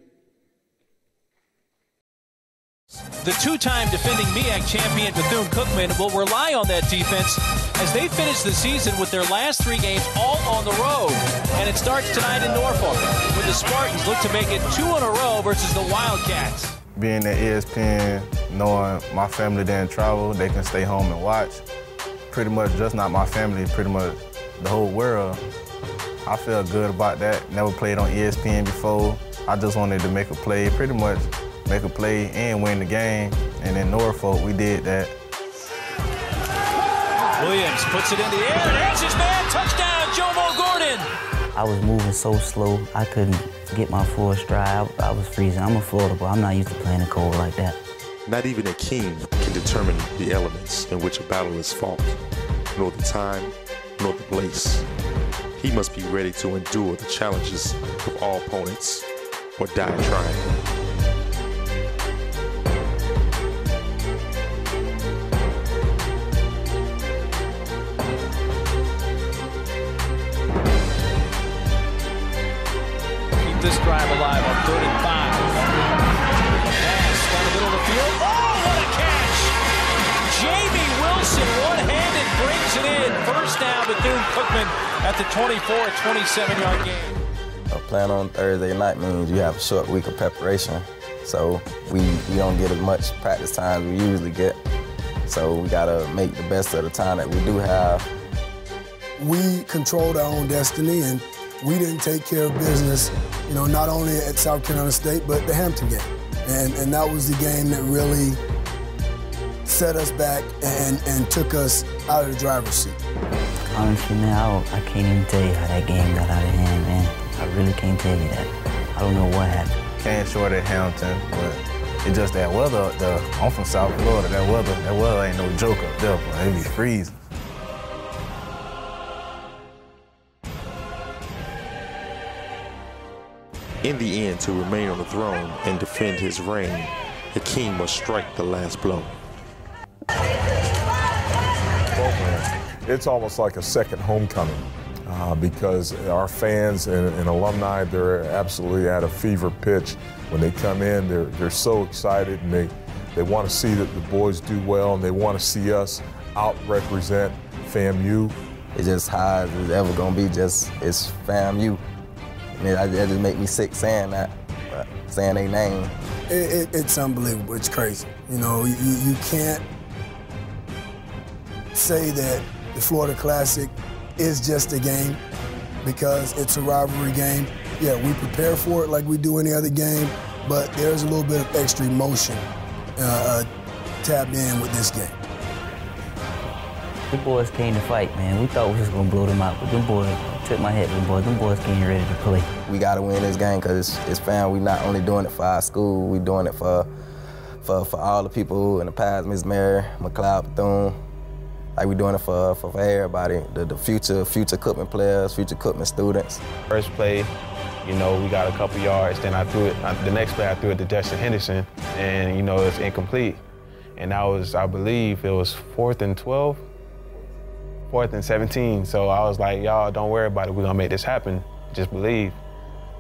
Speaker 2: The two-time defending MEAC champion Bethune-Cookman will rely on that defense as they finish the season with their last 3 games all on the road. And it starts tonight in Norfolk, where the Spartans look to make it 2 in a row versus the Wildcats.
Speaker 7: Being at ESPN, knowing my family didn't travel, they can stay home and watch. Pretty much just not my family, pretty much the whole world. I feel good about that. Never played on ESPN before. I just wanted to make a play, pretty much make a play and win the game. And in Norfolk, we did that.
Speaker 2: Williams puts it in the air, and there's his man. Touchdown, Jomo Gordon.
Speaker 3: I was moving so slow, I couldn't get my full stride. I was freezing. I'm a Florida boy. I'm not used to playing in cold like that.
Speaker 6: Not even a king can determine the elements in which a battle is fought, nor the time, nor the place. He must be ready to endure the challenges of all opponents or die trying.
Speaker 2: This drive alive on 3rd and 5. Pass down the middle of the field. Oh, what a catch! Jamie Wilson one-handed brings it in. First down, Bethune-Cookman at the 24, 27-yard game.
Speaker 7: Playing on Thursday night means you have a short week of preparation, so we don't get as much practice time as we usually get. So we gotta make the best of the time that we do have.
Speaker 17: We controlled our own destiny, and we didn't take care of business, you know, not only at South Carolina State, but the Hampton game. And that was the game that really set us back and took us out of the driver's seat.
Speaker 3: Honestly, man, I can't even tell you how that game got out of hand, man. I really can't tell you that. I don't know what happened.
Speaker 7: Can't short at Hampton, but it's just that weather up there. I'm from South Florida. That weather ain't no joke up there, boy. It be freezing.
Speaker 6: In the end, to remain on the throne and defend his reign, the king must strike the last blow.
Speaker 5: It's almost like a second homecoming because our fans and alumni, they're absolutely at a fever pitch. When they come in, they're so excited, and they want to see that the boys do well, and they want to see us out-represent FAMU.
Speaker 7: It's just high as it's ever going to be, it's FAMU. That just make me sick saying that, but saying their name.
Speaker 17: It's unbelievable. It's crazy. You know, you can't say that the Florida Classic is just a game because it's a rivalry game. Yeah, we prepare for it like we do any other game, but there's a little bit of extra emotion tapped in with this game.
Speaker 3: The boys came to fight, man. We thought we was gonna blow them out, but them boys took my head. Them boys came ready to play.
Speaker 7: We gotta win this game because it's fam. We not only doing it for our school, we doing it for all the people in the past, Miss Mary, McLeod, Bethune. Like we doing it for everybody, the future Cookman players, future Cookman students.
Speaker 24: First play, you know, we got a couple yards. Then I threw it. The next play I threw it to Justin Henderson, and you know it's incomplete. And that was, I believe, it was 4th and 12. 4th and 17, so I was like, y'all, don't worry about it. We're gonna make this happen. Just believe.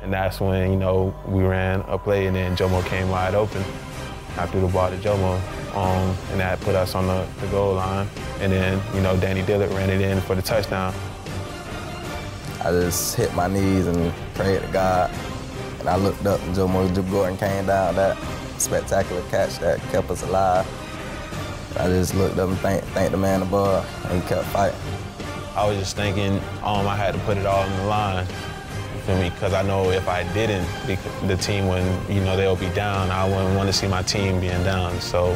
Speaker 24: And that's when, you know, we ran a play, and then Jomo came wide open. I threw the ball to Jomo, and that put us on the goal line. And then, you know, Danny Dillard ran it in for the touchdown.
Speaker 7: I just hit my knees and prayed to God. And I looked up, and Jomo Gordon came down. That spectacular catch that kept us alive. I just looked up and thanked the man above, and he kept fighting.
Speaker 24: I was just thinking I had to put it all on the line, you feel me? Because I know if I didn't, the team wouldn't, you know, they'll be down. I wouldn't want to see my team being down. So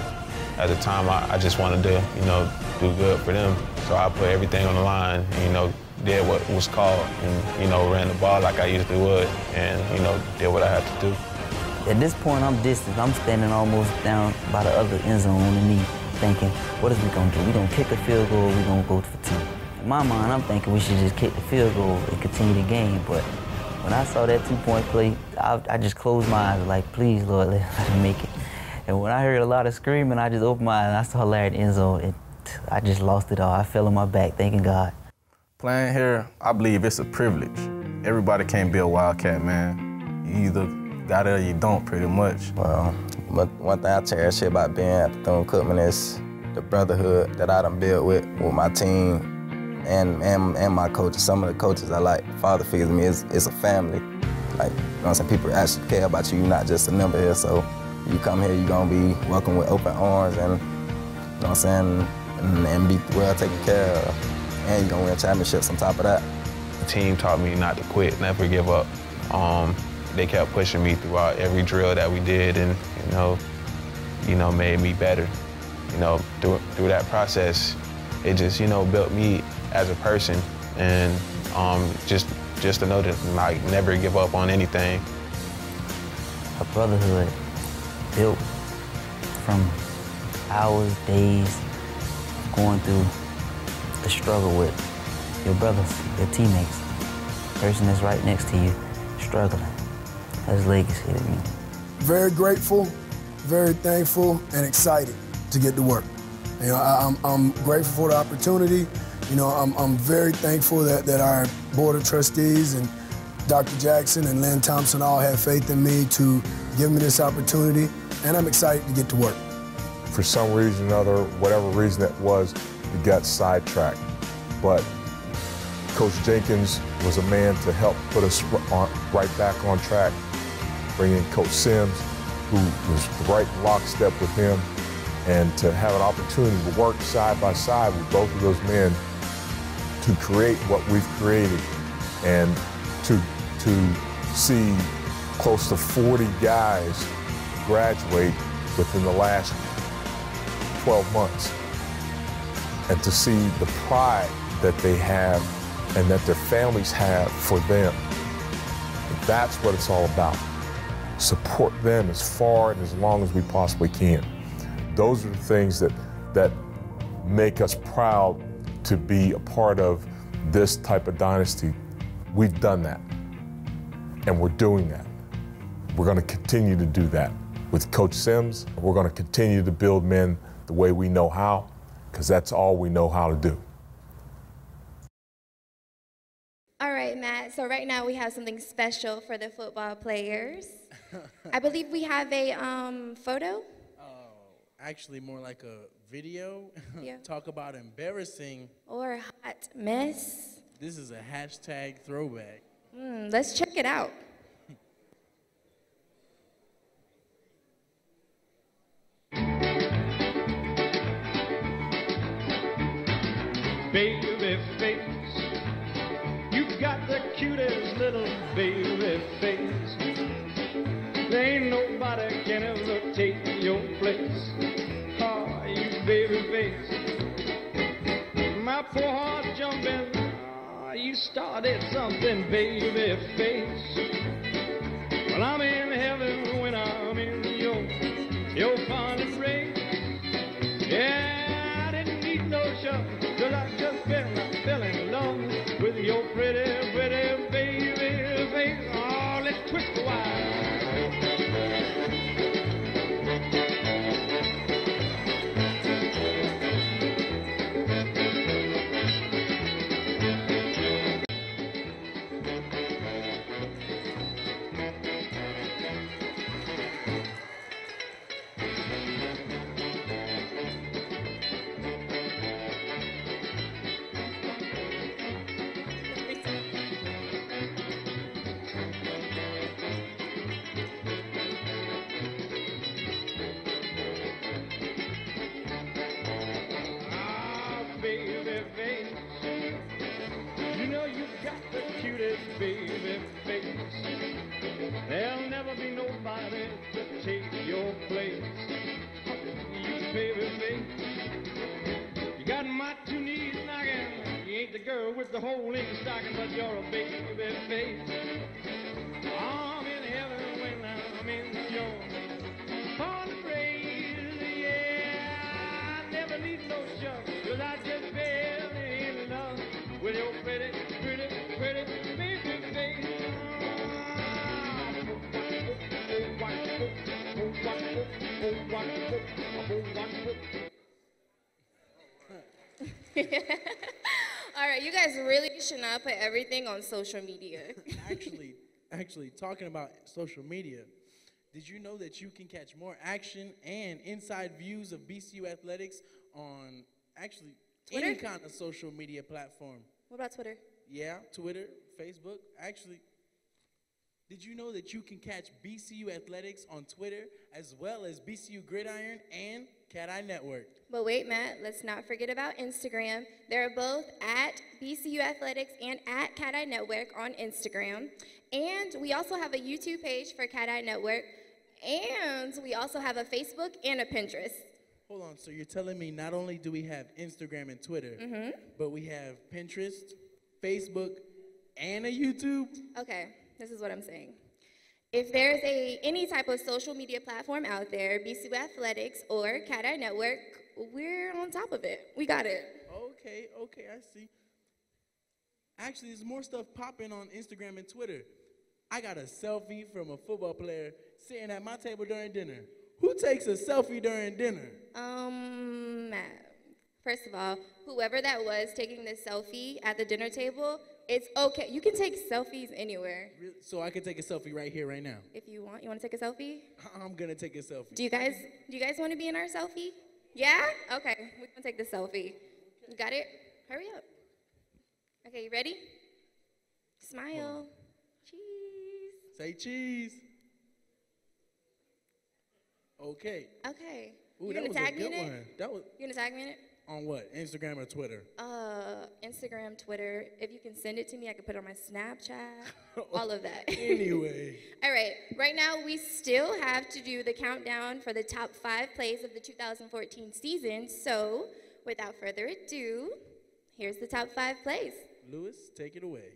Speaker 24: at the time, I just wanted to, you know, do good for them. So I put everything on the line, and, you know, did what was called, and, you know, ran the ball like I usually would, and, you know, did what I had to do.
Speaker 3: At this point, I'm distant. I'm standing almost down by the other end zone on the knee, thinking, what is we gonna do? We gonna kick a field goal, or we gonna go for 2? In my mind, I'm thinking we should just kick the field goal and continue the game, but when I saw that 2-point play, I just closed my eyes like, please, Lord, let him make it. And when I heard a lot of screaming, I just opened my eyes and I saw Larry in the end zone. I just lost it all. I fell on my back, thanking God.
Speaker 7: Playing here, I believe it's a privilege. Everybody can't be a Wildcat, man. You either got it or you don't, pretty much. Well, but one thing I cherish about being at Bethune-Cookman is the brotherhood that I done built with my team and my coaches. Some of the coaches I like, father figures to me, it's a family. Like, you know what I'm saying, people actually care about you. You're not just a number here, so you come here, you're gonna be welcomed with open arms and, you know what I'm saying, and be well taken care of. And you're gonna win championships on top of that.
Speaker 24: The team taught me not to quit, never give up. They kept pushing me throughout every drill that we did, and you know, made me better. You know, through that process, it just, you know, built me as a person, and just to know that like never give up on anything.
Speaker 3: A brotherhood built from hours, days, going through the struggle with your brothers, your teammates, the person that's right next to you, struggling. That's legacy to me.
Speaker 17: Very grateful, very thankful, and excited to get to work. You know, I'm grateful for the opportunity. You know, I'm very thankful that our Board of Trustees and Dr. Jackson and Lynn Thompson all had faith in me to give me this opportunity, and I'm excited to get to work.
Speaker 5: For some reason or other, whatever reason it was, we got sidetracked. But Coach Jenkins was a man to help put us right back on track. Bring in Coach Sims, who was right in lockstep with him, and to have an opportunity to work side by side with both of those men to create what we've created, and to see close to 40 guys graduate within the last 12 months, and to see the pride that they have and that their families have for them. That's what it's all about. Support them as far and as long as we possibly can. Those are the things that make us proud to be a part of this type of dynasty. We've done that, and we're doing that. We're going to continue to do that. With Coach Sims, we're going to continue to build men the way we know how, because that's all we know how to do.
Speaker 1: All right, Matt, so right now we have something special for the football players. I believe we have a photo.
Speaker 12: Actually, more like a video.
Speaker 1: Yeah.
Speaker 12: Talk about embarrassing.
Speaker 1: Or hot mess.
Speaker 12: This is a hashtag throwback.
Speaker 1: Let's check it out.
Speaker 14: Baby face, you got the cutest little baby face. There ain't nobody can ever take your place. Oh, you baby face. My poor heart jumping. Oh, you started something, baby face. Well, I'm in heaven when I'm in your fond embrace. Yeah, I didn't need no shovel, 'cause I just fell in love with your pretty, pretty baby face. Oh, let's twist the wire. Baby face, there'll never be nobody to take your place. You baby face, you got my two knees knocking. You ain't the girl with the hole in the stocking, but you're a baby face. I'm in heaven when I'm in your fond embrace. Yeah, I never need no shovel, 'cause I just fell in love with your pretty, pretty, pretty baby face.
Speaker 1: All right, you guys really should not put everything on social media.
Speaker 12: Actually, talking about social media, did you know that you can catch more action and inside views of BCU athletics on actually
Speaker 1: Twitter?
Speaker 12: any kind of social media platform?
Speaker 1: What about Twitter?
Speaker 12: Yeah, Twitter, Facebook. Actually, did you know that you can catch BCU athletics on Twitter as well as BCU Gridiron and Cat Eye Network?
Speaker 1: But wait, Matt, let's not forget about Instagram. They're both at BCU Athletics and at Cat Eye Network on Instagram. And we also have a YouTube page for Cat Eye Network. And we also have a Facebook and a Pinterest.
Speaker 12: Hold on, so you're telling me not only do we have Instagram and Twitter, but we have Pinterest, Facebook, and a YouTube?
Speaker 1: Okay, this is what I'm saying. If there's any type of social media platform out there, BCU Athletics or Cat Eye Network, we're on top of it. We got it.
Speaker 12: Okay, I see. Actually, there's more stuff popping on Instagram and Twitter. I got a selfie from a football player sitting at my table during dinner. Who takes a selfie during dinner?
Speaker 1: First of all, whoever that was taking this selfie at the dinner table, it's okay. You can take selfies anywhere.
Speaker 12: So I can take a selfie right here, right now?
Speaker 1: If you want. You want to take a selfie?
Speaker 12: I'm going to take a selfie.
Speaker 1: Do you guys want to be in our selfie? Yeah? Okay, we're going to take the selfie. You got it? Hurry up. Okay, you ready? Smile. Cheese.
Speaker 12: Say cheese. Okay.
Speaker 1: Okay.
Speaker 12: Ooh,
Speaker 1: You
Speaker 12: that
Speaker 1: gonna
Speaker 12: was
Speaker 1: tag
Speaker 12: a
Speaker 1: me in
Speaker 12: good
Speaker 1: it?
Speaker 12: one. That was
Speaker 1: You gonna tag me in it?
Speaker 12: on what? Instagram or Twitter?
Speaker 1: Instagram, Twitter. If you can send it to me, I can put it on my Snapchat. All of that.
Speaker 12: Anyway.
Speaker 1: All right. Right now, we still have to do the countdown for the top 5 plays of the 2014 season. So, without further ado, here's the top 5 plays.
Speaker 12: Lewis, take it away.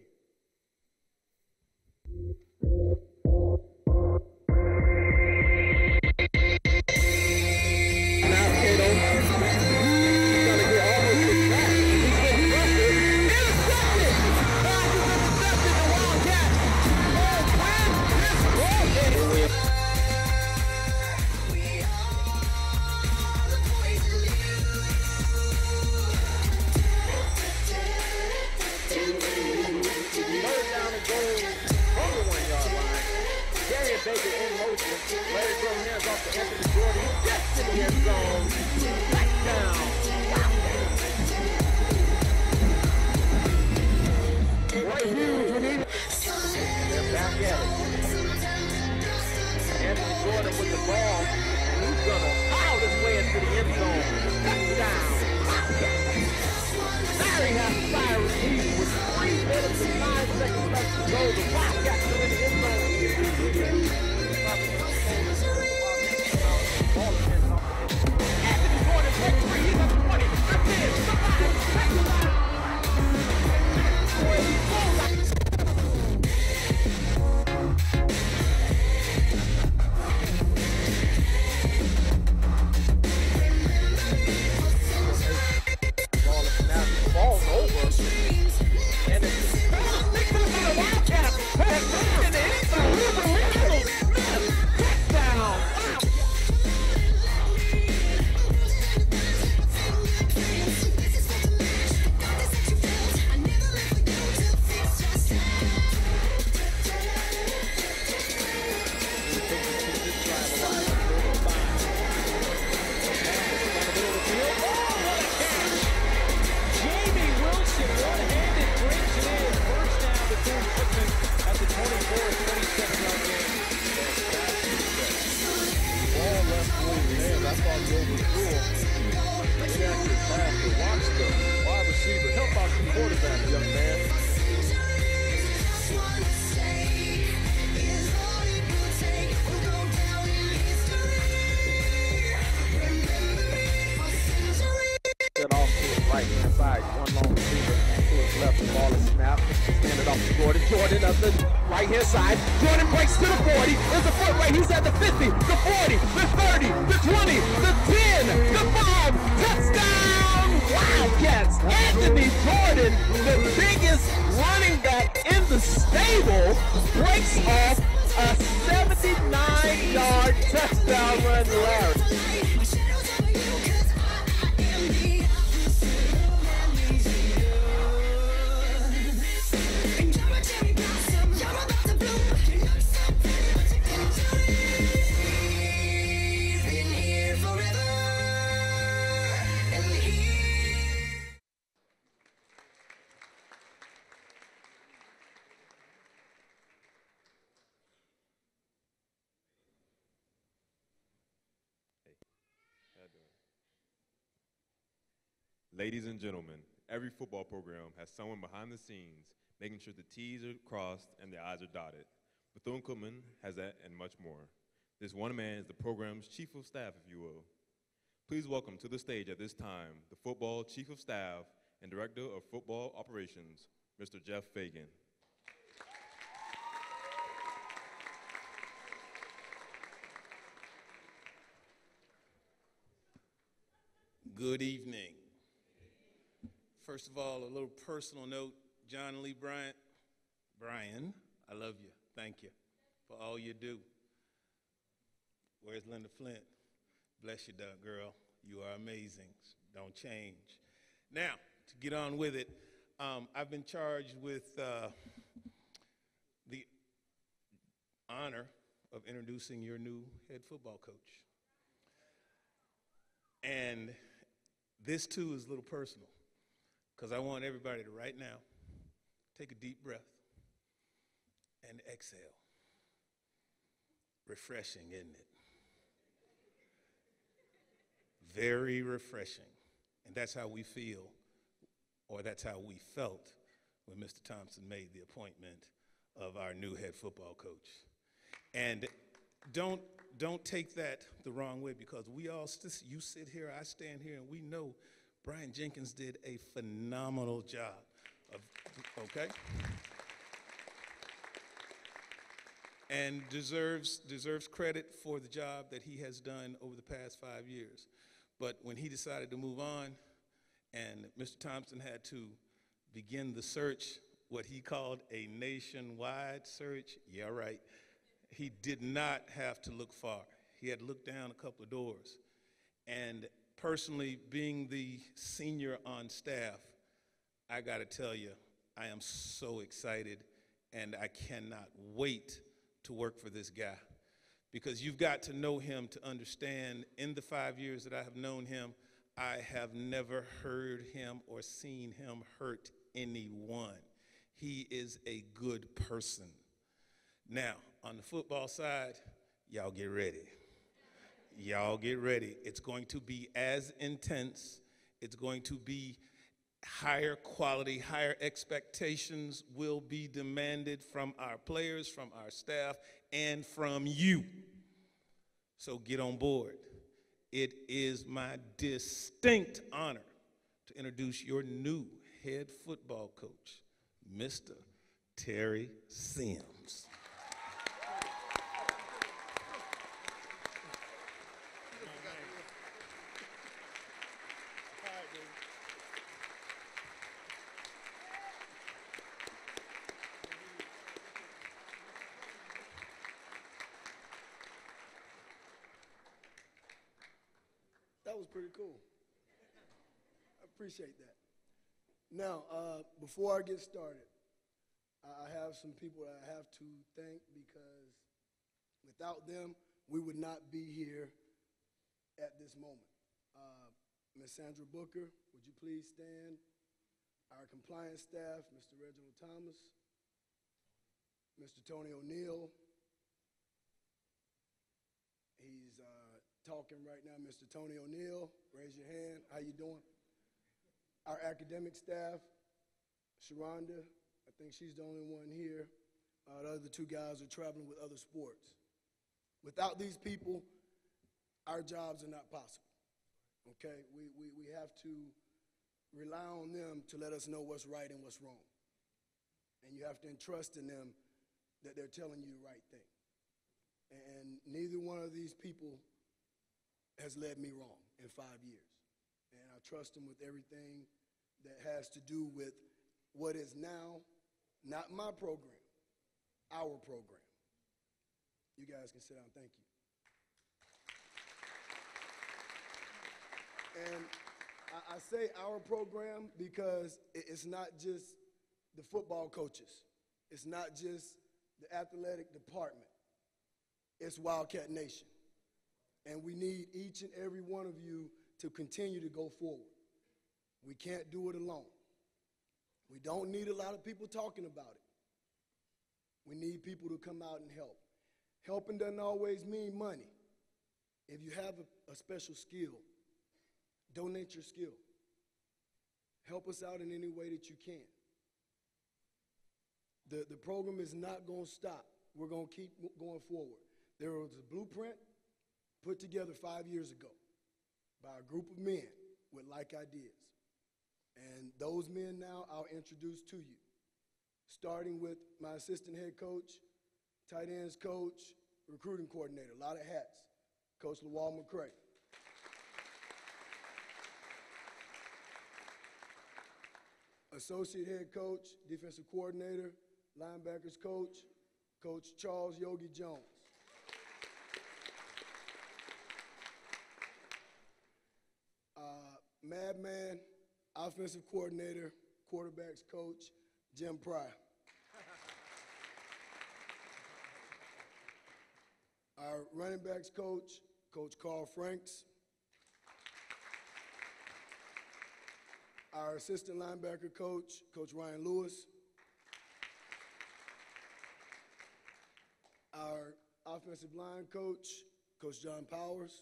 Speaker 11: Ladies and gentlemen, every football program has someone behind the scenes making sure the T's are crossed and the I's are dotted. Bethune-Cookman has that and much more. This one man is the program's chief of staff, if you will. Please welcome to the stage at this time the football chief of staff and director of football operations, Mr. Jeff Fagan.
Speaker 9: Good evening. First of all, a little personal note. John Lee Bryant, Brian, I love you. Thank you for all you do. Where's Linda Flint? Bless you, girl. You are amazing. Don't change. Now, to get on with it, I've been charged with the honor of introducing your new head football coach. And this, too, is a little personal, because I want everybody to, right now, take a deep breath and exhale. Refreshing, isn't it? Very refreshing. And that's how we feel, or that's how we felt when Mr. Thompson made the appointment of our new head football coach. And don't take that the wrong way, because we all, you sit here, I stand here, and we know Brian Jenkins did a phenomenal job. Okay? And deserves credit for the job that he has done over the past 5 years. But when he decided to move on, and Mr. Thompson had to begin the search, what he called a nationwide search, yeah, right, he did not have to look far. He had to look down a couple of doors. And personally, being the senior on staff, I got to tell you, I am so excited, and I cannot wait to work for this guy. Because you've got to know him to understand, in the 5 years that I have known him, I have never heard him or seen him hurt anyone. He is a good person. Now, on the football side, y'all get ready. Y'all get ready. It's going to be as intense. It's going to be higher quality, higher expectations will be demanded from our players, from our staff, and from you. So get on board. It is my distinct honor to introduce your new head football coach, Mr. Terry Sims.
Speaker 17: That was pretty cool. I appreciate that. Now, before I get started, I have some people that I have to thank, because without them, we would not be here at this moment. Ms. Sandra Booker, would you please stand? Our compliance staff, Mr. Reginald Thomas, Mr. Tony O'Neill. He's talking right now, Mr. Tony O'Neill. Raise your hand. How you doing? Our academic staff, Sharonda, I think she's the only one here. The other two guys are traveling with other sports. Without these people, our jobs are not possible. Okay? We have to rely on them to let us know what's right and what's wrong. And you have to entrust in them that they're telling you the right thing. And neither one of these people has led me wrong in 5 years. And I trust them with everything that has to do with what is now not my program, our program. You guys can sit down. Thank you. And I say our program because it's not just the football coaches. It's not just the athletic department. It's Wildcat Nation. And we need each and every one of you to continue to go forward. We can't do it alone. We don't need a lot of people talking about it. We need people to come out and help. Helping doesn't always mean money. If you have a special skill, donate your skill. Help us out in any way that you can. The program is not going to stop. We're going to keep going forward. There was a blueprint put together 5 years ago. by a group of men with like ideas. And those men now I'll introduce to you, starting with my assistant head coach, tight ends coach, recruiting coordinator, a lot of hats, Coach Lawal McCray. Associate head coach, defensive coordinator, linebackers coach, Coach Charles Yogi Jones. Madman, offensive coordinator, quarterbacks coach, Jim Pryor. Our running backs coach, Coach Carl Franks. Our assistant linebacker coach, Coach Ryan Lewis. Our offensive line coach, Coach John Powers.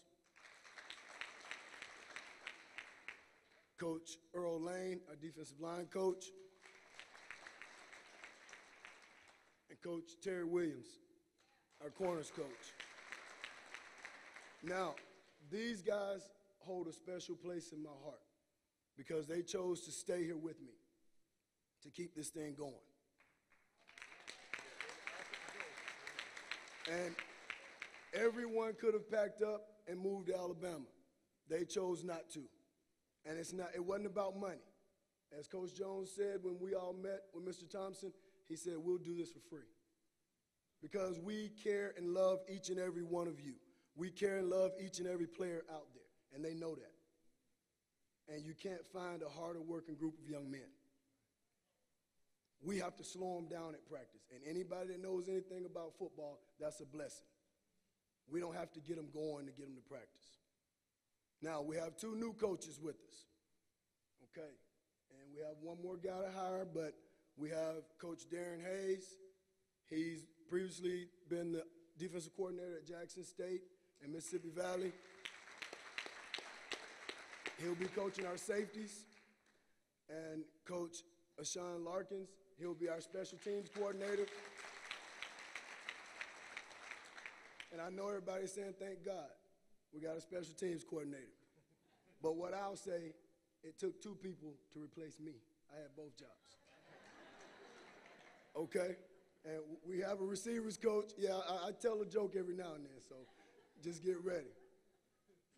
Speaker 17: Coach Earl Lane, our defensive line coach. And Coach Terry Williams, our corners coach. Now, these guys hold a special place in my heart because they chose to stay here with me to keep this thing going. And everyone could have packed up and moved to Alabama. They chose not to. And it wasn't about money. As Coach Jones said when we all met with Mr. Thompson, he said, we'll do this for free. Because we care and love each and every one of you. We care and love each and every player out there, and they know that. And you can't find a harder working group of young men. We have to slow them down at practice. And anybody that knows anything about football, that's a blessing. We don't have to get them going to get them to practice. Now, we have 2 new coaches with us, okay? And we have one more guy to hire, but we have Coach Darren Hayes. He's previously been the defensive coordinator at Jackson State and Mississippi Valley. He'll be coaching our safeties. And Coach Ashawn Larkins, he'll be our special teams coordinator. And I know everybody's saying, thank God, we got a special teams coordinator. But what I'll say, it took 2 people to replace me. I had both jobs. Okay? And we have a receivers coach. Yeah, I tell a joke every now and then, so just get ready.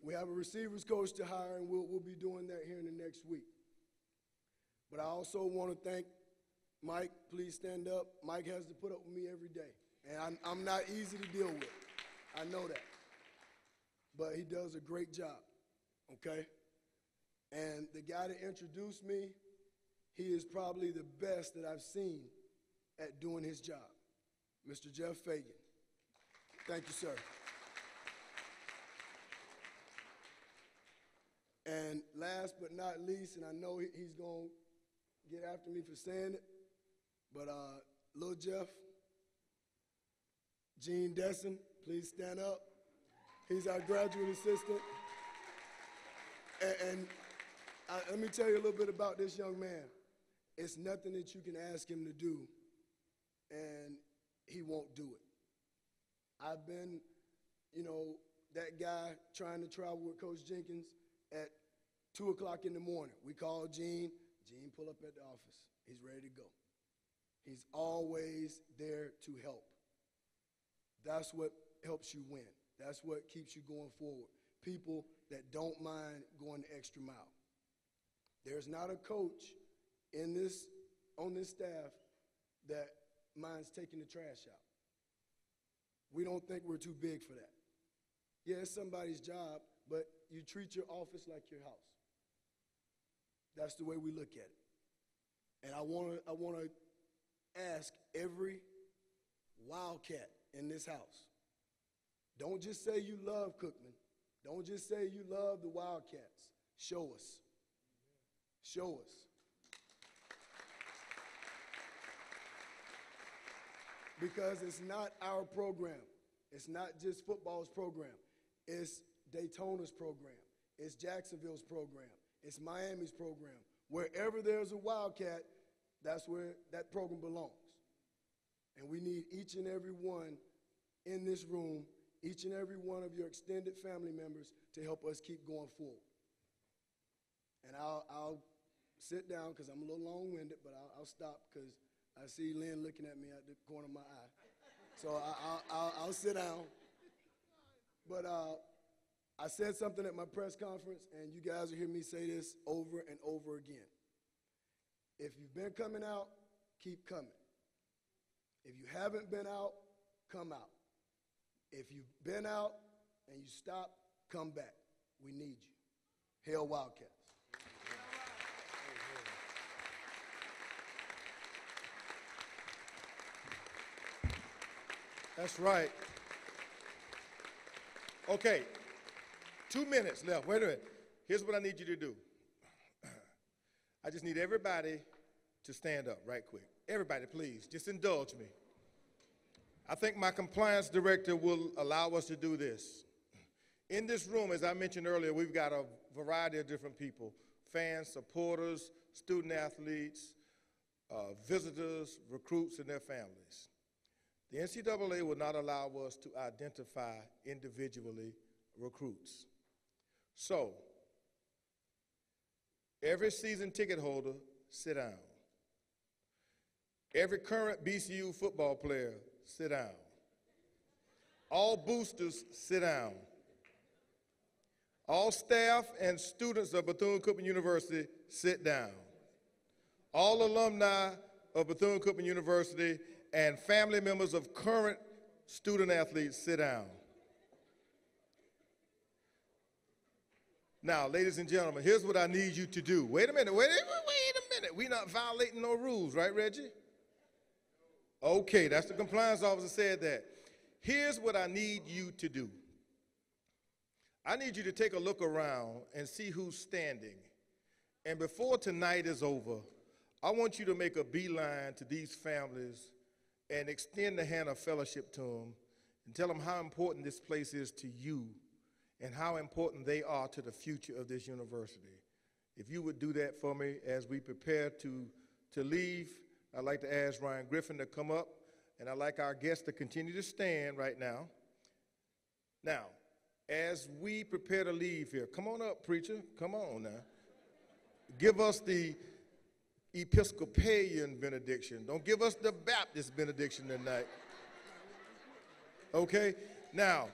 Speaker 17: We have a receivers coach to hire, and we'll be doing that here in the next week. But I also want to thank Mike. Please stand up. Mike has to put up with me every day, and I'm not easy to deal with. I know that. But he does a great job, okay? And the guy that introduced me, he is probably the best that I've seen at doing his job, Mr. Jeff Fagan. Thank you, sir. And last but not least, and I know he's going to get after me for saying it, but Lil Jeff, Gene Desson, please stand up. He's our graduate assistant. And let me tell you a little bit about this young man. It's nothing that you can ask him to do, and he won't do it. I've been, that guy trying to travel with Coach Jenkins at 2 o'clock in the morning. We call Gene. Gene pull up at the office. He's ready to go. He's always there to help. That's what helps you win. That's what keeps you going forward. People that don't mind going the extra mile. There's not a coach on this staff that minds taking the trash out. We don't think we're too big for that. Yeah, it's somebody's job, but you treat your office like your house. That's the way we look at it. And I want to ask every Wildcat in this house, don't just say you love Cookman. Don't just say you love the Wildcats. Show us. Show us. Because it's not our program. It's not just football's program. It's Daytona's program. It's Jacksonville's program. It's Miami's program. Wherever there's a Wildcat, that's where that program belongs. And we need each and every one in this room, each and every one of your extended family members to help us keep going forward. And I'll sit down because I'm a little long-winded, but I'll stop because I see Lynn looking at me at the corner of my eye. So I'll sit down. But I said something at my press conference, and you guys will hear me say this over and over again. If you've been coming out, keep coming. If you haven't been out, come out. If you've been out and you stop, come back. We need you. Hail Wildcats.
Speaker 8: That's right. Okay, 2 minutes left. Wait a minute. Here's what I need you to do. I just need everybody to stand up right quick. Everybody, please, just indulge me. I think my compliance director will allow us to do this. In this room, as I mentioned earlier, we've got a variety of different people: fans, supporters, student athletes, visitors, recruits, and their families. The NCAA will not allow us to identify individually recruits. So, every season ticket holder, sit down. Every current BCU football player, sit down. All boosters, sit down. All staff and students of Bethune-Cookman University, sit down. All alumni of Bethune-Cookman University and family members of current student athletes, sit down. Now, ladies and gentlemen, here's what I need you to do. Wait a minute, wait a minute. We're not violating no rules, right, Reggie? Okay, that's the compliance officer said that. Here's what I need you to do. I need you to take a look around and see who's standing. And before tonight is over, I want you to make a beeline to these families and extend the hand of fellowship to them and tell them how important this place is to you and how important they are to the future of this university. If you would do that for me as we prepare to leave, I'd like to ask Ryan Griffin to come up, and I'd like our guests to continue to stand right now. Now, as we prepare to leave here, come on up, preacher, come on now. Give us the Episcopalian benediction. Don't give us the Baptist benediction tonight. Okay? Now,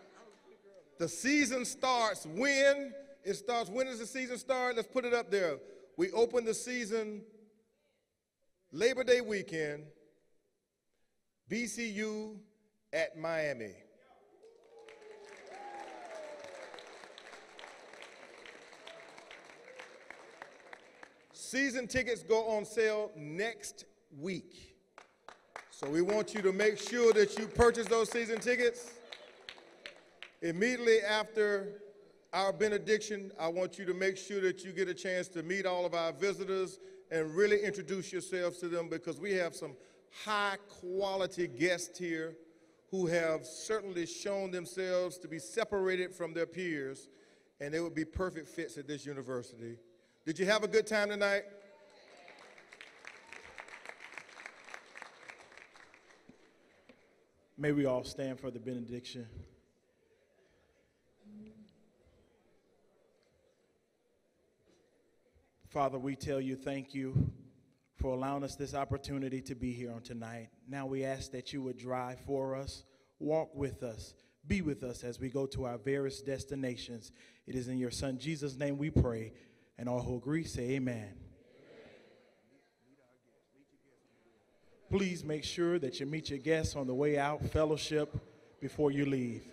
Speaker 8: the season starts when? It starts, when does the season start? Let's put it up there. We open the season Labor Day weekend, BCU at Miami. Season tickets go on sale next week. So we want you to make sure that you purchase those season tickets. Immediately after our benediction, I want you to make sure that you get a chance to meet all of our visitors and really introduce yourselves to them, because we have some high-quality guests here who have certainly shown themselves to be separated from their peers, and they would be perfect fits at this university. Did you have a good time tonight?
Speaker 18: May we all stand for the benediction. Father, we tell you thank you for allowing us this opportunity to be here on tonight. Now we ask that you would drive for us, walk with us, be with us as we go to our various destinations. It is in your Son Jesus' name we pray, and all who agree say amen. Please make sure that you meet your guests on the way out, fellowship, before you leave.